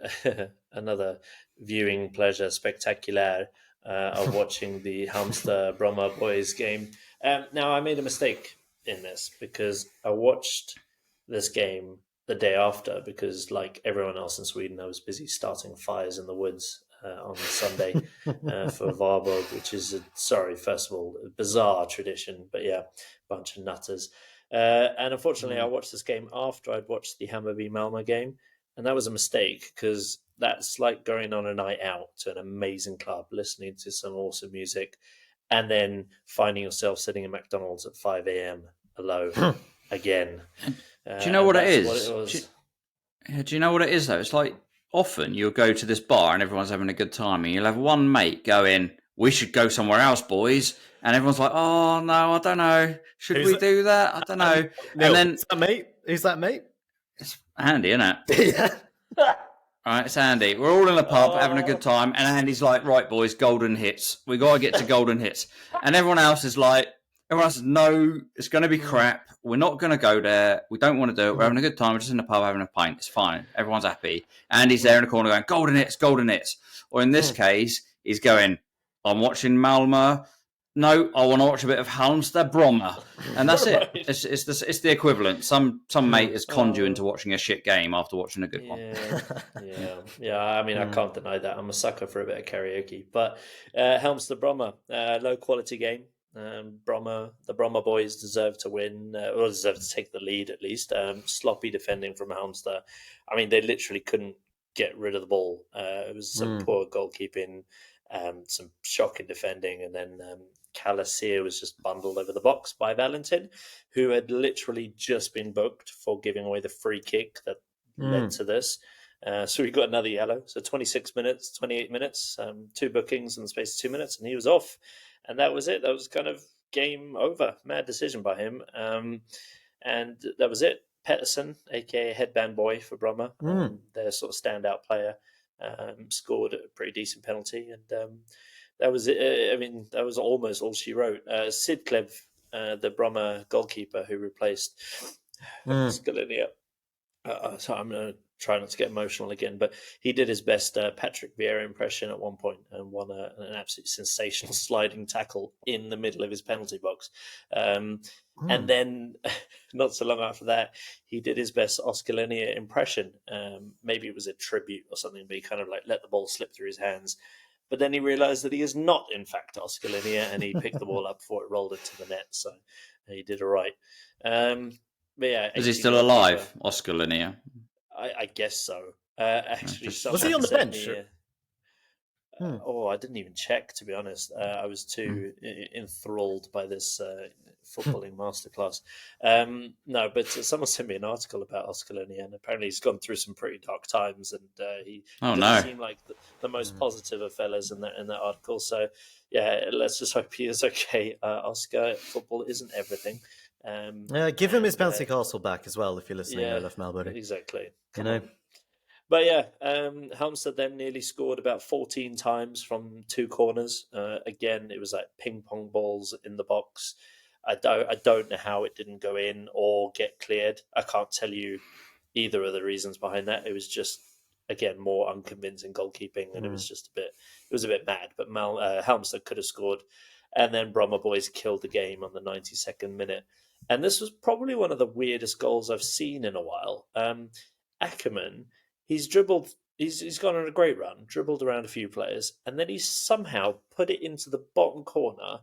another viewing pleasure spectacular of watching the Halmstad Bromma boys game. Now, I made a mistake in this because I watched this game the day after because, like everyone else in Sweden, I was busy starting fires in the woods on Sunday for Varberg, which is, first of all, a bizarre tradition, but yeah, bunch of nutters. And unfortunately, I watched this game after I'd watched the Hammarby Malmö game, and that was a mistake because that's like going on a night out to an amazing club, listening to some awesome music, and then finding yourself sitting in McDonald's at 5 a.m. alone again. Do you know what it is? Do you know what it is, though? It's like often you'll go to this bar and everyone's having a good time, and you'll have one mate going, "We should go somewhere else, boys." And everyone's like, "Oh, no, I don't know. Should we do that? I don't know." Neil, and then, is that mate? Who's that mate? It's Andy, isn't it? Yeah. All right, it's Andy. We're all in the pub having a good time, and Andy's like, "Right, boys, golden hits. We got to get to golden hits." And everyone else is like, "No, it's going to be crap. We're not going to go there. We don't want to do it. We're having a good time. We're just in the pub having a pint. It's fine. Everyone's happy." Andy's there in the corner going, "Golden hits, golden hits." Or in this case, he's going, "I'm watching Malmö. No, I want to watch a bit of Halmstad Bromma." And that's it. It's the equivalent. Some mate has conned you into watching a shit game after watching a good one. Yeah. I mean, I can't deny that. I'm a sucker for a bit of karaoke. But Halmstad Bromma, low quality game. The Bromma boys deserve to win, or deserve to take the lead at least. Sloppy defending from Halmstad. I mean, they literally couldn't get rid of the ball. It was some poor goalkeeping, some shocking defending, and then Calassier was just bundled over the box by Valentin, who had literally just been booked for giving away the free kick that led to this. So we got another yellow. So 26 minutes, 28 minutes, 2 bookings in the space of 2 minutes, and he was off. And that was it. That was kind of game over. Mad decision by him. And that was it. Pettersson, a.k.a. headband boy for Bromma, their sort of standout player, scored a pretty decent penalty. And that was it. I mean, that was almost all she wrote. Sidklev, the Bromma goalkeeper who replaced Scalini. So I'm going to try not to get emotional again, but he did his best Patrick Vieira impression at one point and won an absolutely sensational sliding tackle in the middle of his penalty box. And then not so long after that, he did his best Oscar Linear impression. Maybe it was a tribute or something, but he kind of like let the ball slip through his hands. But then he realized that he is not, in fact, Oscar Linear, and he picked the ball up before it rolled into the net. So he did all right. But yeah, is he still alive, Oscar Linear? I guess so. Actually, was he on the bench? I didn't even check, to be honest. I was too enthralled by this footballing masterclass. No, but someone sent me an article about Oscar Linear, and apparently he's gone through some pretty dark times, and he doesn't seem like the most positive of fellas in that article. So yeah, let's just hope he is okay. Oscar, football isn't everything. Give him his bouncy castle back as well if you're listening, Olaf Malbury. Exactly. On. But yeah, Halmstad then nearly scored about 14 times from 2 corners. Again, it was like ping pong balls in the box. I don't know how it didn't go in or get cleared. I can't tell you either of the reasons behind that. It was just, again, more unconvincing goalkeeping, and it was a bit mad. But Halmstad could have scored, and then Bromma boys killed the game on the 92nd minute. And this was probably one of the weirdest goals I've seen in a while. Ackerman, he's dribbled, he's gone on a great run, dribbled around a few players, and then he's somehow put it into the bottom corner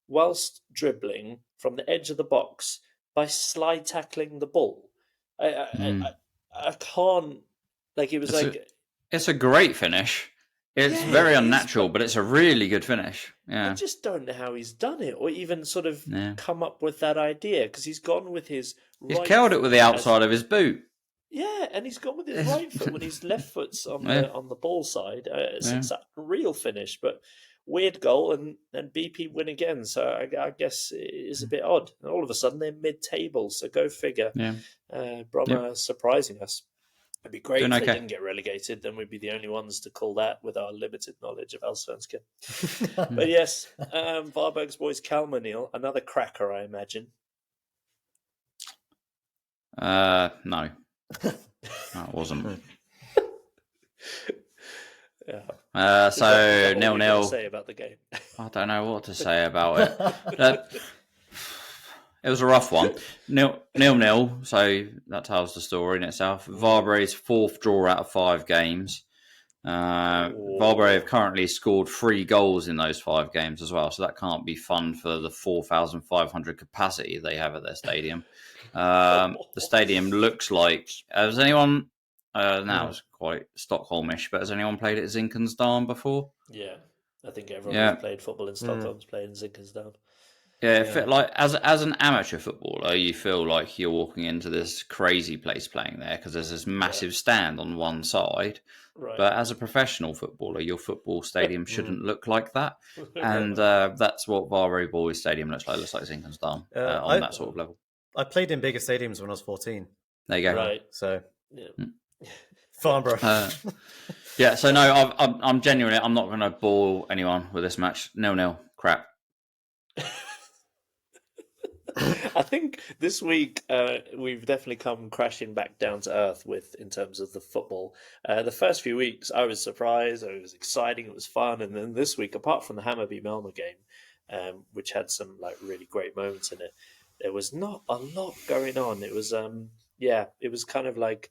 whilst dribbling from the edge of the box by slide tackling the ball. I can't, like, it was it's a great finish. It's very unnatural, but it's a really good finish. Yeah, I just don't know how he's done it, or even sort of come up with that idea, because he's gone with his He's curled it with the outside of his boot. Yeah, and he's gone with his right foot when his left foot's on the ball side. It's a real finish, but weird goal, and BP win again. So I guess it is a bit odd. And all of a sudden they're mid-table, so go figure. Yeah, Bromma surprising us. It'd be great if they didn't get relegated. Then we'd be the only ones to call that with our limited knowledge of Allsvenskan. But yes, Varberg's boys Kalmar, Neil, another cracker, I imagine. No, it wasn't. So 0-0. Say about the game. I don't know what to say about it. It was a rough one. 0-0, so that tells the story in itself. Varberg's 4th draw out of 5 games. Varberg have currently scored 3 goals in those 5 games as well, so that can't be fun for the 4,500 capacity they have at their stadium. The stadium looks like... Has anyone... now it's quite Stockholmish, but has anyone played at Zinkensdamm before? Yeah, I think everyone who's played football in Stockholm's played in Zinkensdamm. Yeah, like as an amateur footballer, you feel like you're walking into this crazy place playing there because there's this massive stand on one side. Right. But as a professional footballer, your football stadium shouldn't look like that, and that's what Varberg Boys Stadium looks like. It looks like Zinkensdamm on that sort of level. I played in bigger stadiums when I was 14. There you go. Right. So, Farnborough. Yeah. So no, I'm genuinely. I'm not going to bore anyone with this match. 0-0. Crap. I think this week we've definitely come crashing back down to earth in terms of the football. The first few weeks I was surprised, it was exciting, it was fun, and then this week, apart from the Hammarby Malmö game, which had some like really great moments in it, there was not a lot going on. It was it was kind of like,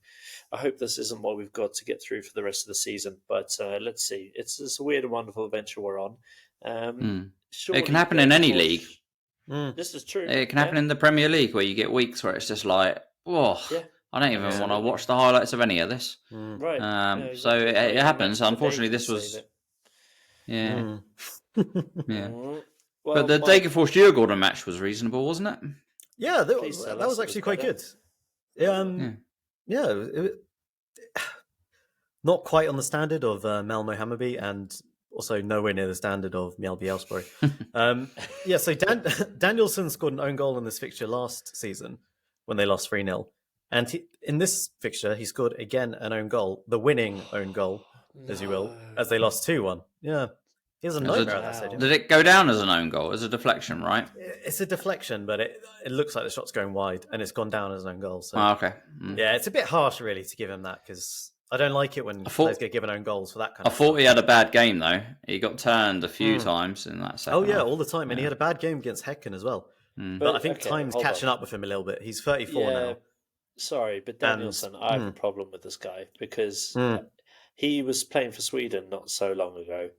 I hope this isn't what we've got to get through for the rest of the season, but let's see. It's a weird and wonderful adventure we're on. It can happen in any league. This is true. It can happen in the Premier League where you get weeks where it's just like, I don't even want to watch the highlights of any of this. Right. Exactly. So it happens. Unfortunately, this was... Yeah. Yeah. Well, but the Degerfors Djurgården match was reasonable, wasn't it? Yeah, that was actually quite good. Not quite on the standard of Malmö Hammarby, and also nowhere near the standard of Mjällby Elfsborg. So Danielsson scored an own goal in this fixture last season when they lost 3-0. And in this fixture, he scored again an own goal, the winning own goal, as you will, as they lost 2-1. Yeah. He was a nightmare at that stadium. Did it go down as an own goal? As a deflection, right? It's a deflection, but it looks like the shot's going wide, and it's gone down as an own goal. So, okay. Yeah, it's a bit harsh, really, to give him that, because I don't like it when players get given own goals for that kind of stuff. I thought he had a bad game, though. He got turned a few times in that second half. All the time. And he had a bad game against Häcken as well. But I think time's catching up with him a little bit. He's 34 now. Sorry, but Danielsson, I have a problem with this guy because he was playing for Sweden not so long ago.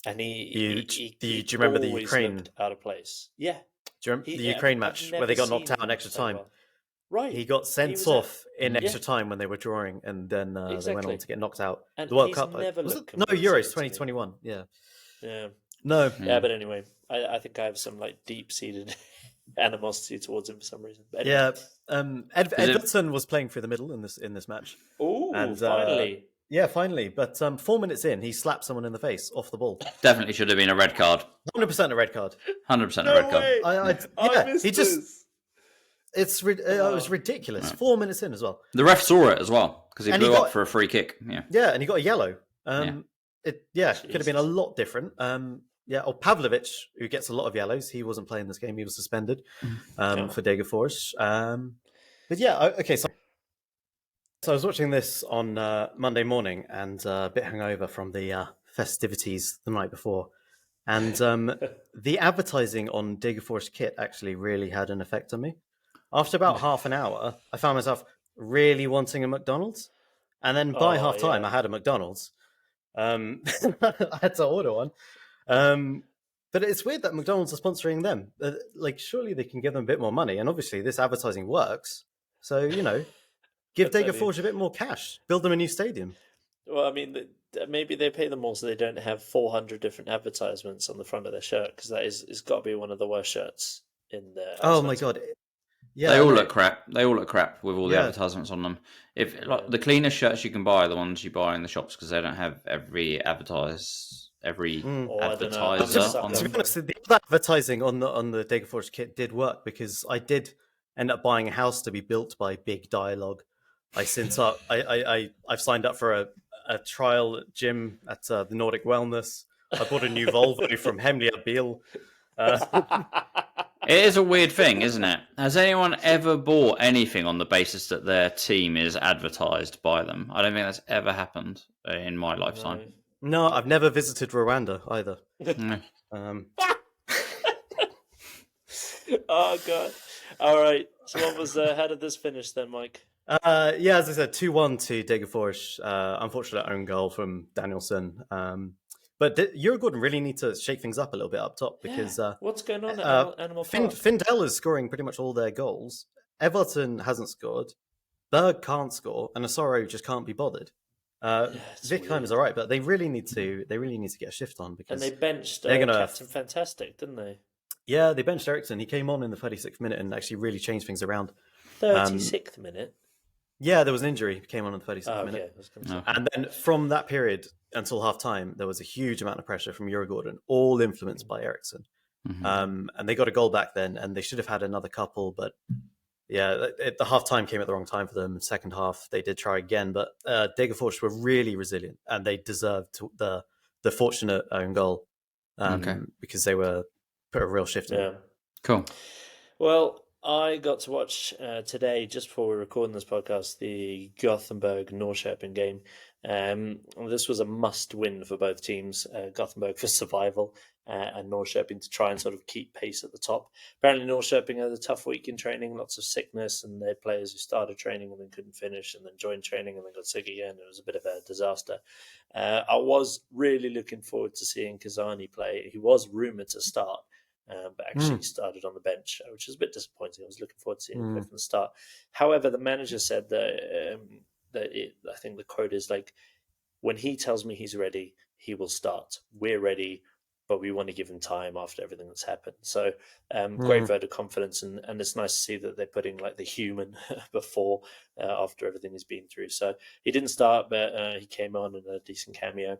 And do you remember the Ukraine out of place? Yeah. Do you remember the Ukraine match where they got knocked out in extra time? Well. Right. He got sent off in extra time when they were drawing, and then they went on to get knocked out. And the World Cup. No, Euros 2021. Yeah. No. Yeah, but anyway, I think I have some like deep-seated animosity towards him for some reason. But anyway. Edvardsson was playing through the middle in this match. Oh, finally. Yeah, finally. But 4 minutes in, he slapped someone in the face off the ball. Definitely should have been a red card. 100% a red card. 100% a red card. I missed this. It was ridiculous. 4 minutes in as well. The ref saw it as well because he blew up for a free kick. Yeah, and he got a yellow. It could have been a lot different. Pavlovic, who gets a lot of yellows, he wasn't playing this game. He was suspended for Degerfors. So I was watching this on Monday morning and a bit hungover from the festivities the night before. And the advertising on Degerfors kit actually really had an effect on me. After about half an hour, I found myself really wanting a McDonald's. And then by half time, I had a McDonald's. I had to order one. But it's weird that McDonald's are sponsoring them. Surely they can give them a bit more money. And obviously this advertising works. So, give Degerfors a bit more cash. Build them a new stadium. Well, I mean, maybe they pay them more so they don't have 400 different advertisements on the front of their shirt, because it's got to be one of the worst shirts in there. Oh my God. Yeah, they all look crap. They all look crap with all the advertisements on them. The cleanest shirts you can buy are the ones you buy in the shops, because they don't have every advertiser on them. To be honest, the advertising on the Degerfors kit did work, because I did end up buying a house to be built by Big Dialogue. I've signed up for a trial gym at the Nordic Wellness. I bought a new Volvo from Hemliga Bil. It is a weird thing, isn't it? Has anyone ever bought anything on the basis that their team is advertised by them? I don't think that's ever happened in my lifetime. No, I've never visited Rwanda either. Oh God! All right. So what was? How did this finish then, Mike? Yeah, as I said, 2-1 to Degerfors. Unfortunate own goal from Danielson. But Gordon really need to shake things up a little bit up top because what's going on at Animal Park? Findell is scoring pretty much all their goals. Everton hasn't scored. Berg can't score, and Asoro just can't be bothered. Vickheim is all right, but they really need to get a shift on because and they benched Captain Fantastic, didn't they? Yeah, they benched Eriksson. He came on in the 36th minute and actually really changed things around. 36th minute. Yeah, there was an injury. He came on in the 36th minute. And then from that period until half time, there was a huge amount of pressure from Gordon, all influenced by Eriksson. And they got a goal back then, and they should have had another couple, but yeah, the half time came at the wrong time for them. Second half, they did try again, but Degerfors were really resilient, and they deserved the fortunate own goal because they were put a real shift in. Yeah, cool. Well, I got to watch today, just before we were recording this podcast, the Gothenburg-Norrköping game. This was a must-win for both teams. Gothenburg for survival and Norrköping to try and sort of keep pace at the top. Apparently Norrköping had a tough week in training, lots of sickness, and they had players who started training and then couldn't finish, and then joined training and then got sick again. It was a bit of a disaster. I was really looking forward to seeing Kazani play. He was rumoured to start, but actually started on the bench, which was a bit disappointing. I was looking forward to seeing him play from the start. However, the manager said that I think the quote is like, when he tells me he's ready, he will start. We're ready, but we want to give him time after everything that's happened. So great vote of confidence, and it's nice to see that they're putting like the human before after everything he's been through. So he didn't start, but he came on in a decent cameo.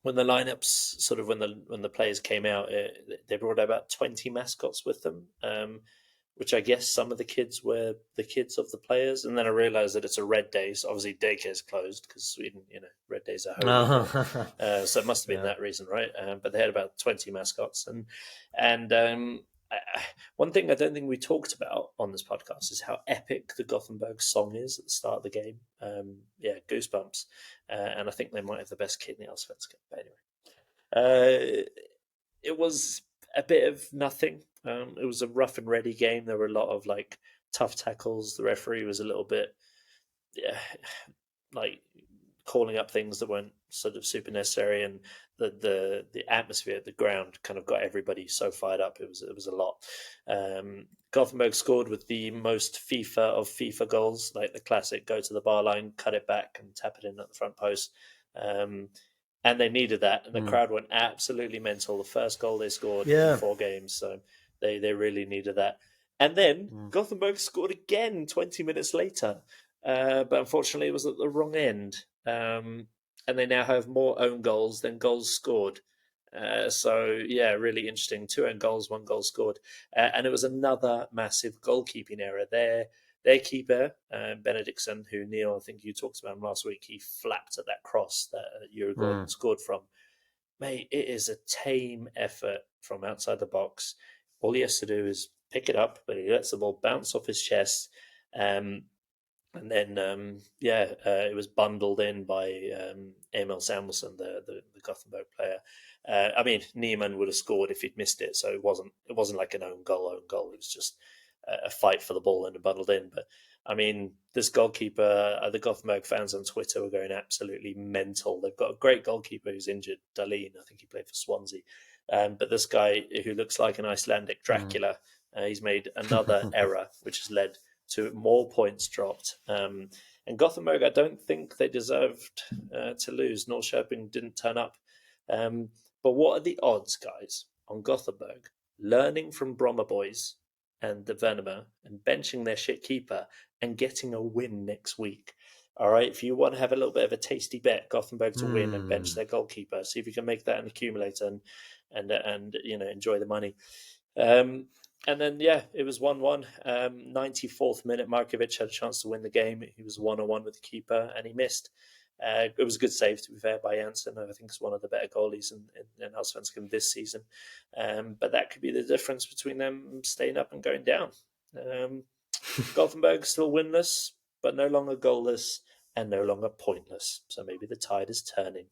When the lineups, sort of when the players came out, they brought about 20 mascots with them, which I guess some of the kids were the kids of the players. And then I realized that it's a red day, so obviously daycare is closed because Sweden, red days are home. So it must have been that reason, right? But they had about 20 mascots, and one thing I don't think we talked about on this podcast is how epic the Gothenburg song is at the start of the game. Goosebumps. And I think they might have the best kit in the Allsvenskan. But anyway, it was a bit of nothing. It was a rough and ready game. There were a lot of like tough tackles. The referee was a little bit, like calling up things that weren't sort of super necessary, and the atmosphere at the ground kind of got everybody so fired up. It was a lot. Gothenburg scored with the most FIFA goals, like the classic go to the bar line, cut it back and tap it in at the front post. And they needed that, and the crowd went absolutely mental. The first goal they scored in 4 games, so they really needed that. And then Gothenburg scored again 20 minutes later, but unfortunately it was at the wrong end. And they now have more own goals than goals scored. Really interesting. 2 own goals, 1 goal scored. And it was another massive goalkeeping error. Their keeper, Benediktsson, who, Neil, I think you talked about him last week, he flapped at that cross that Uruguay scored from. Mate, it is a tame effort from outside the box. All he has to do is pick it up, but he lets the ball bounce off his chest. And then, it was bundled in by Emil Samuelsson, the Gothenburg player. Niemann would have scored if he'd missed it, so it wasn't like an own goal. It was just a fight for the ball and bundled in. But I mean, this goalkeeper, the Gothenburg fans on Twitter were going absolutely mental. They've got a great goalkeeper who's injured, Dahlin. I think he played for Swansea. But this guy who looks like an Icelandic Dracula, he's made another error, which has led to more points dropped. And Gothenburg, I don't think they deserved to lose. Norrköping didn't turn up. But what are the odds, guys, on Gothenburg learning from Bromma Boys and the Venemer and benching their shit keeper and getting a win next week? All right, if you want to have a little bit of a tasty bet, Gothenburg to win and bench their goalkeeper, see if you can make that an accumulator and enjoy the money. And then, it was 1-1. 94th minute, Markovic had a chance to win the game. He was 1-on-1 with the keeper, and he missed. It was a good save, to be fair, by Janssen. I think it's one of the better goalies in Allsvenskan this season. But that could be the difference between them staying up and going down. Gothenburg still winless, but no longer goalless and no longer pointless. So maybe the tide is turning.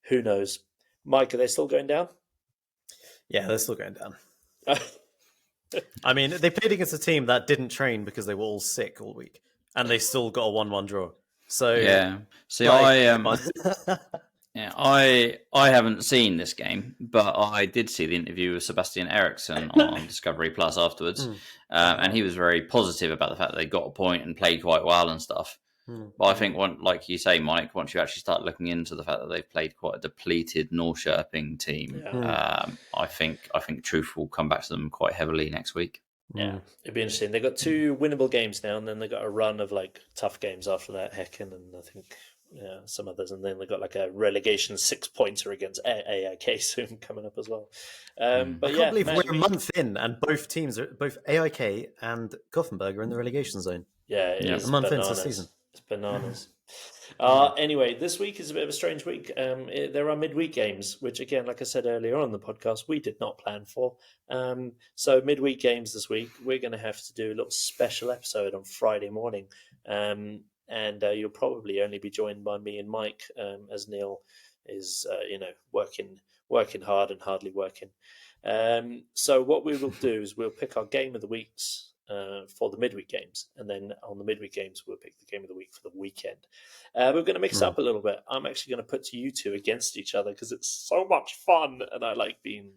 Who knows? Mike, are they still going down? Yeah, they're still going down. I mean, they played against a team that didn't train because they were all sick all week. and they still got a 1-1 draw. So yeah. See, I haven't seen this game, but I did see the interview with Sebastian Eriksson on Discovery Plus afterwards, and he was very positive about the fact that they got a point and played quite well and stuff. But I think, like you say, Mike, once you actually start looking into the fact that they've played quite a depleted Norrköping team, I think truth will come back to them quite heavily next week. Yeah, it'd be interesting. They've got 2 winnable games now, and then they've got a run of like tough games after that, Häcken and I think some others, and then they've got like a relegation 6-pointer against AIK soon coming up as well. But I can't believe we're a month in, and both teams, both AIK and Gothenburg, are in the relegation zone. Yeah, it's a month bananas. into the season. It's bananas. Anyway, this week is a bit of a strange week. There are midweek games, which again, like I said earlier on in the podcast, we did not plan for. So midweek games this week, we're going to have to do a little special episode on Friday morning. And you'll probably only be joined by me and Mike, as Neil is, working hard and hardly working. So what we will do is we'll pick our game of the weeks for the midweek games, and then on the midweek games we'll pick the game of the week for the weekend. We're going to mix up a little bit. I'm actually going to put you two against each other because it's so much fun, and I like being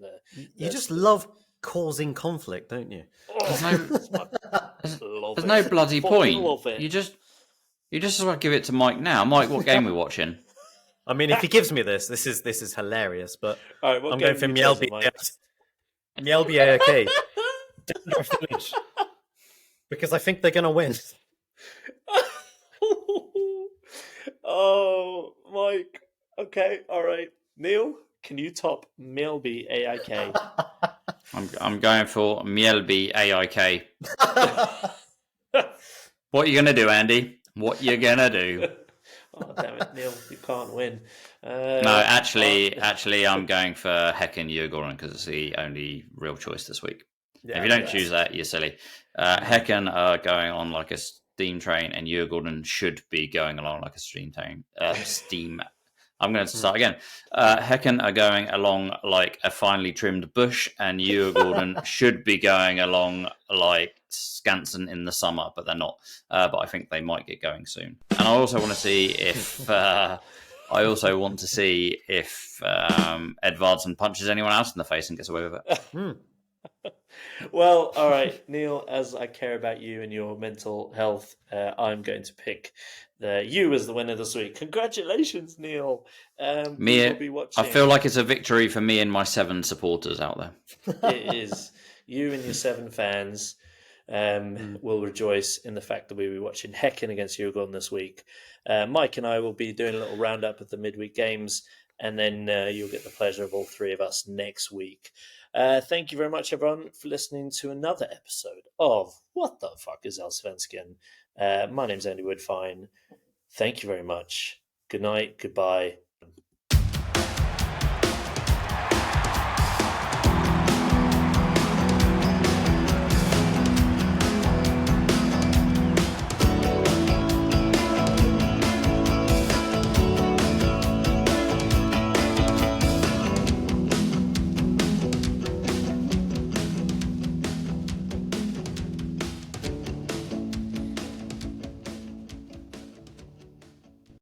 you just love causing conflict, don't you? There's no bloody point. You just want to give it to Mike now. Mike, what game are we watching? I mean, if he gives me this is hilarious, but right, I'm going for Mjällby AIK. Village. Because I think they're going to win. Oh, Mike. Okay, all right. Neil, can you top Mjällby AIK? I'm going for Mjällby AIK. What are you going to do, Andy? What you going to do? Oh, damn it, Neil, you can't win. No, actually, I'm going for Häcken Djurgården because it's the only real choice this week. If you don't choose that, you're silly. Häcken are going on like a steam train, and Djurgården should be going along like a steam train. I'm going to start again. Häcken are going along like a finely trimmed bush, and Djurgården should be going along like Skansen in the summer, but they're not. But I think they might get going soon. And I also want to see if Edvardsen punches anyone else in the face and gets away with it. Well, all right, Neil, as I care about you and your mental health, I'm going to pick you as the winner this week. Congratulations, Neil. Will be watching. I feel like it's a victory for me and my 7 supporters out there. It is. You and your 7 fans will rejoice in the fact that we will be watching Häcken against Djurgården this week. Mike and I will be doing a little roundup of the midweek games, and then you'll get the pleasure of all 3 of us next week. Thank you very much, everyone, for listening to another episode of What the Fuck is Allsvenskan? My name's Andy Woodfine. Thank you very much. Good night, goodbye,